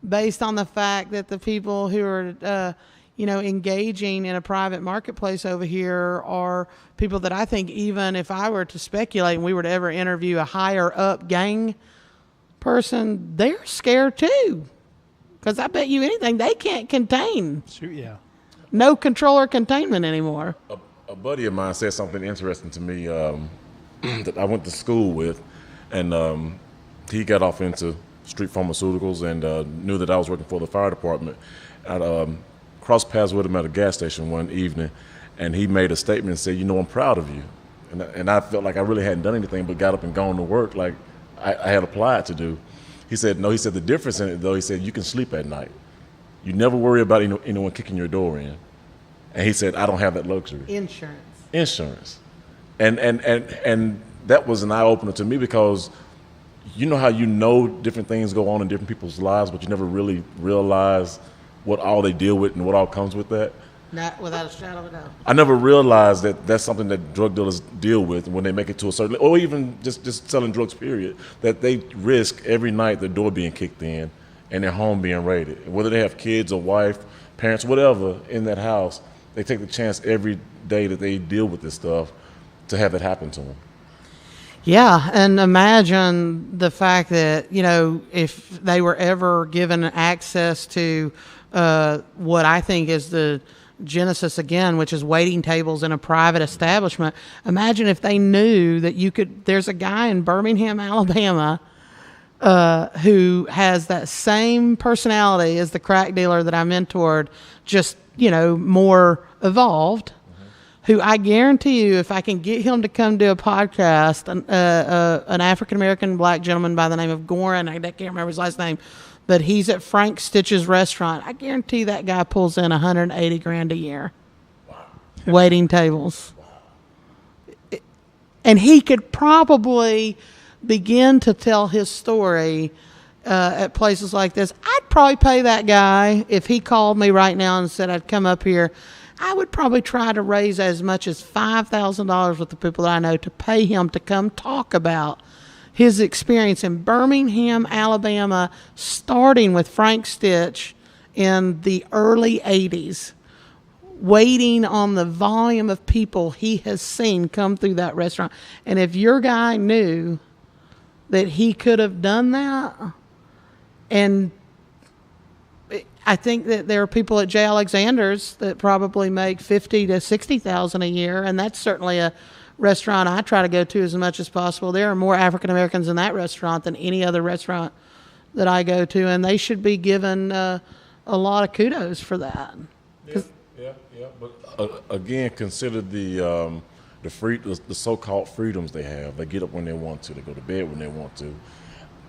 based on the fact that the people who are, engaging in a private marketplace over here are people that I think, even if I were to speculate and we were to ever interview a higher up gang person, they're scared too. Because I bet you anything, they can't contain. Shoot, yeah. No control or containment anymore. A buddy of mine said something interesting to me that I went to school with, and he got off into street pharmaceuticals and knew that I was working for the fire department. I crossed paths with him at a gas station one evening, and he made a statement and said, I'm proud of you. And I felt like I really hadn't done anything but got up and gone to work like I had applied to do. He said, no, he said the difference in it, though, he said, you can sleep at night. You never worry about anyone kicking your door in. And he said, I don't have that luxury. Insurance. And that was an eye-opener to me, because you know how different things go on in different people's lives, but you never really realize what all they deal with and what all comes with that. Not without a shadow of a doubt. I never realized that that's something that drug dealers deal with when they make it to a certain, or even just selling drugs, period, that they risk every night their door being kicked in and their home being raided. Whether they have kids or wife, parents, whatever in that house, they take the chance every day that they deal with this stuff to have it happen to them. Yeah, and imagine the fact that, if they were ever given access to what I think is the genesis again, which is waiting tables in a private establishment. Imagine if they knew that there's a guy in Birmingham, Alabama, who has that same personality as the crack dealer that I mentored, just, more evolved, who I guarantee you, if I can get him to come do a podcast, an African-American black gentleman by the name of Gorin, I can't remember his last name, but he's at Frank Stitch's restaurant. I guarantee that guy pulls in $180,000 a year. Wow. Waiting tables. Wow. And he could probably begin to tell his story at places like this. I'd probably pay that guy, if he called me right now and said I'd come up here, I would probably try to raise as much as $5,000 with the people that I know to pay him to come talk about his experience in Birmingham, Alabama, starting with Frank Stitch in the early 80s, waiting on the volume of people he has seen come through that restaurant. And if your guy knew that he could have done that, and I think that there are people at J. Alexander's that probably make $50,000 to $60,000 a year, and that's certainly a restaurant I try to go to as much as possible. There are more African Americans in that restaurant than any other restaurant that I go to, and they should be given a lot of kudos for that. Yeah. But again, consider the so-called freedoms they have. They get up when they want to. They go to bed when they want to.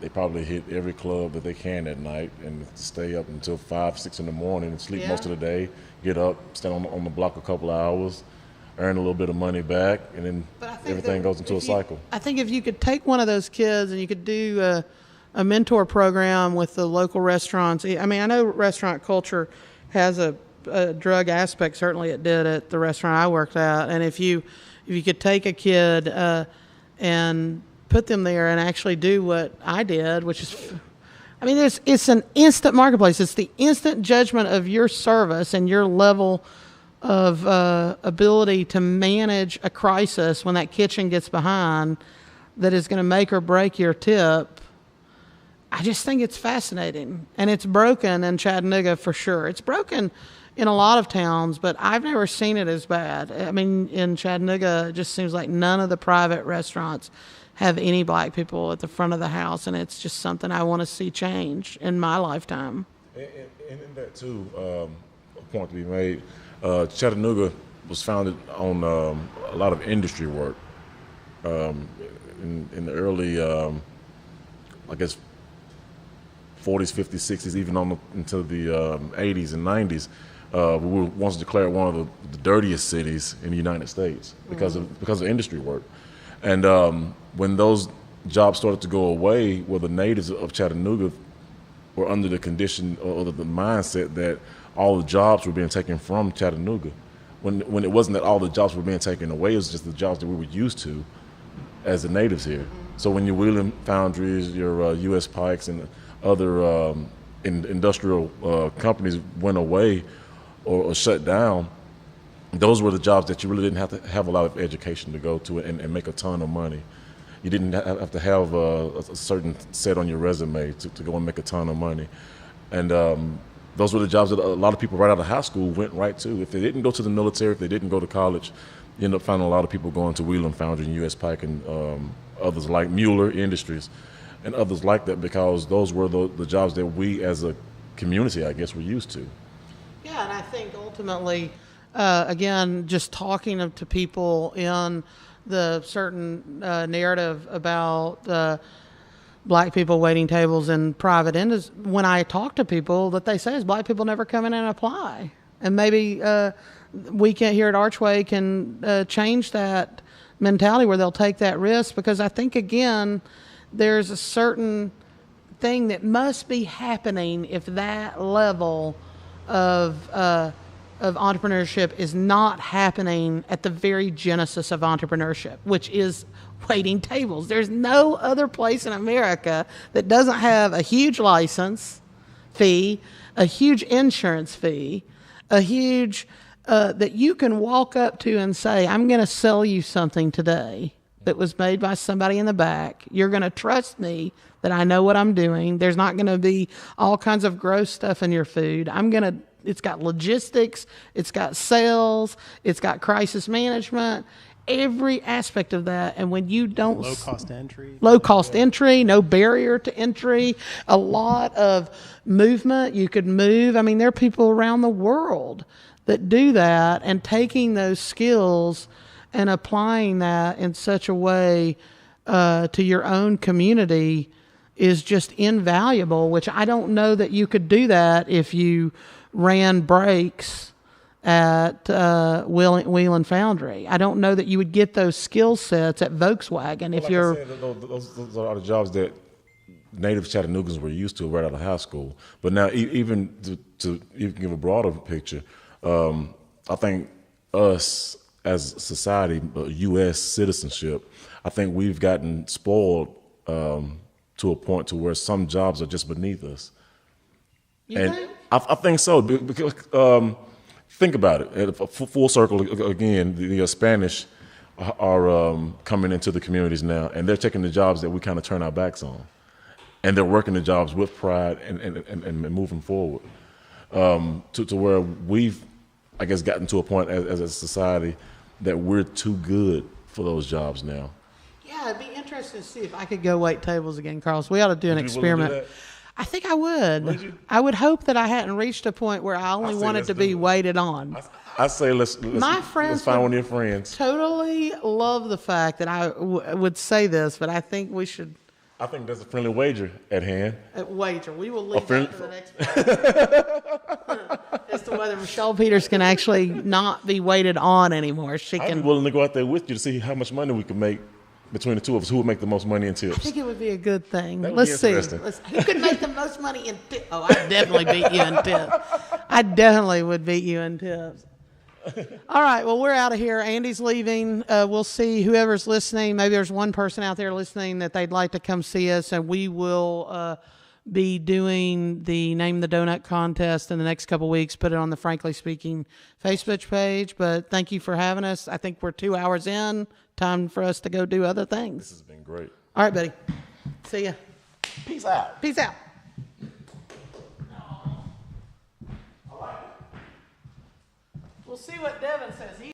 They probably hit every club that they can at night and stay up until 5, 6 in the morning and sleep most of the day. Get up, stand on the block a couple of hours, earn a little bit of money back, and then everything goes into a cycle. I think if you could take one of those kids and you could do a mentor program with the local restaurants. I mean, I know restaurant culture has a drug aspect. Certainly it did at the restaurant I worked at. And if you could take a kid and put them there and actually do what I did, which is, it's an instant marketplace. It's the instant judgment of your service and your level of ability to manage a crisis when that kitchen gets behind that is going to make or break your tip. I just think it's fascinating. And it's broken in Chattanooga for sure. It's broken in a lot of towns, but I've never seen it as bad. I mean, in Chattanooga, it just seems like none of the private restaurants have any black people at the front of the house, and it's just something I want to see change in my lifetime. And in that, too, a point to be made, Chattanooga was founded on a lot of industry work. In the early, 40s, 50s, 60s, even into the 80s and 90s, we were once declared one of the dirtiest cities in the United States because of industry work. And when those jobs started to go away, well, the natives of Chattanooga were under the condition or the mindset that all the jobs were being taken from Chattanooga, when it wasn't that all the jobs were being taken away. It was just the jobs that we were used to as the natives here. So when your Wheeling Foundries, your U.S. Pikes, and other industrial companies went away or shut down, those were the jobs that you really didn't have to have a lot of education to go to and make a ton of money. You didn't have to have a certain set on your resume to go and make a ton of money. And those were the jobs that a lot of people right out of high school went right to. If they didn't go to the military, if they didn't go to college, you end up finding a lot of people going to Wheeling Foundry and U.S. Pike and others like Mueller Industries and others like that, because those were the jobs that we as a community, I guess, were used to. Yeah, and I think ultimately, again, just talking to people in the certain narrative about black people waiting tables in private industry, when I talk to people, that they say is black people never come in and apply. And maybe we can here at Archway can change that mentality where they'll take that risk, because I think, again, there's a certain thing that must be happening if that level of entrepreneurship is not happening at the very genesis of entrepreneurship, which is waiting tables. There's no other place in America that doesn't have a huge license fee, a huge insurance fee, a huge that you can walk up to and say, I'm going to sell you something today that was made by somebody in the back. You're going to trust me that I know what I'm doing. There's not going to be all kinds of gross stuff in your food. It's got logistics, it's got sales, it's got crisis management, every aspect of that. And when you don't... Low cost entry, no barrier to entry, a lot of movement. You could move. I mean, there are people around the world that do that, and taking those skills and applying that in such a way to your own community is just invaluable, which I don't know that you could do that if you ran brakes at Wheeling Foundry. I don't know that you would get those skill sets at Volkswagen if you're... I said, those are the jobs that native Chattanoogans were used to right out of high school. But now, even to even give a broader picture, I think us as a society, U.S. citizenship, I think we've gotten spoiled to a point to where some jobs are just beneath us. You think? I think so, because think about it. Full circle again, the Spanish are coming into the communities now, and they're taking the jobs that we kind of turn our backs on, and they're working the jobs with pride and moving forward to where we've, I guess, gotten to a point as a society that we're too good for those jobs now. Yeah, it'd be interesting to see if I could go wait tables again, Carlos. We ought to do an experiment. I think I would. Would you? I would hope that I hadn't reached a point where I only wanted to be waited on. I say let's find one of your friends. Totally love the fact that I would say this, but I think we should. I think there's a friendly wager at hand. Wager. We will leave that for the next part. As to whether Michele Peterson can actually not be waited on anymore. I'm willing to go out there with you to see how much money we can make between the two of us. Who would make the most money in tips? I think it would be a good thing. That would Let's be see. interesting. Who could make the most money in tips? Oh, I'd definitely beat you in tips. I definitely would beat you in tips. All right, well, we're out of here. Andy's leaving. We'll see whoever's listening. Maybe there's one person out there listening that they'd like to come see us, and we will be doing the Name the Donut contest in the next couple weeks. Put it on the Frankly Speaking Facebook page. But thank you for having us. I think we're 2 hours in. Time for us to go do other things. This has been great. All right, buddy. See ya. Peace out. Peace out. We'll see what Devin says.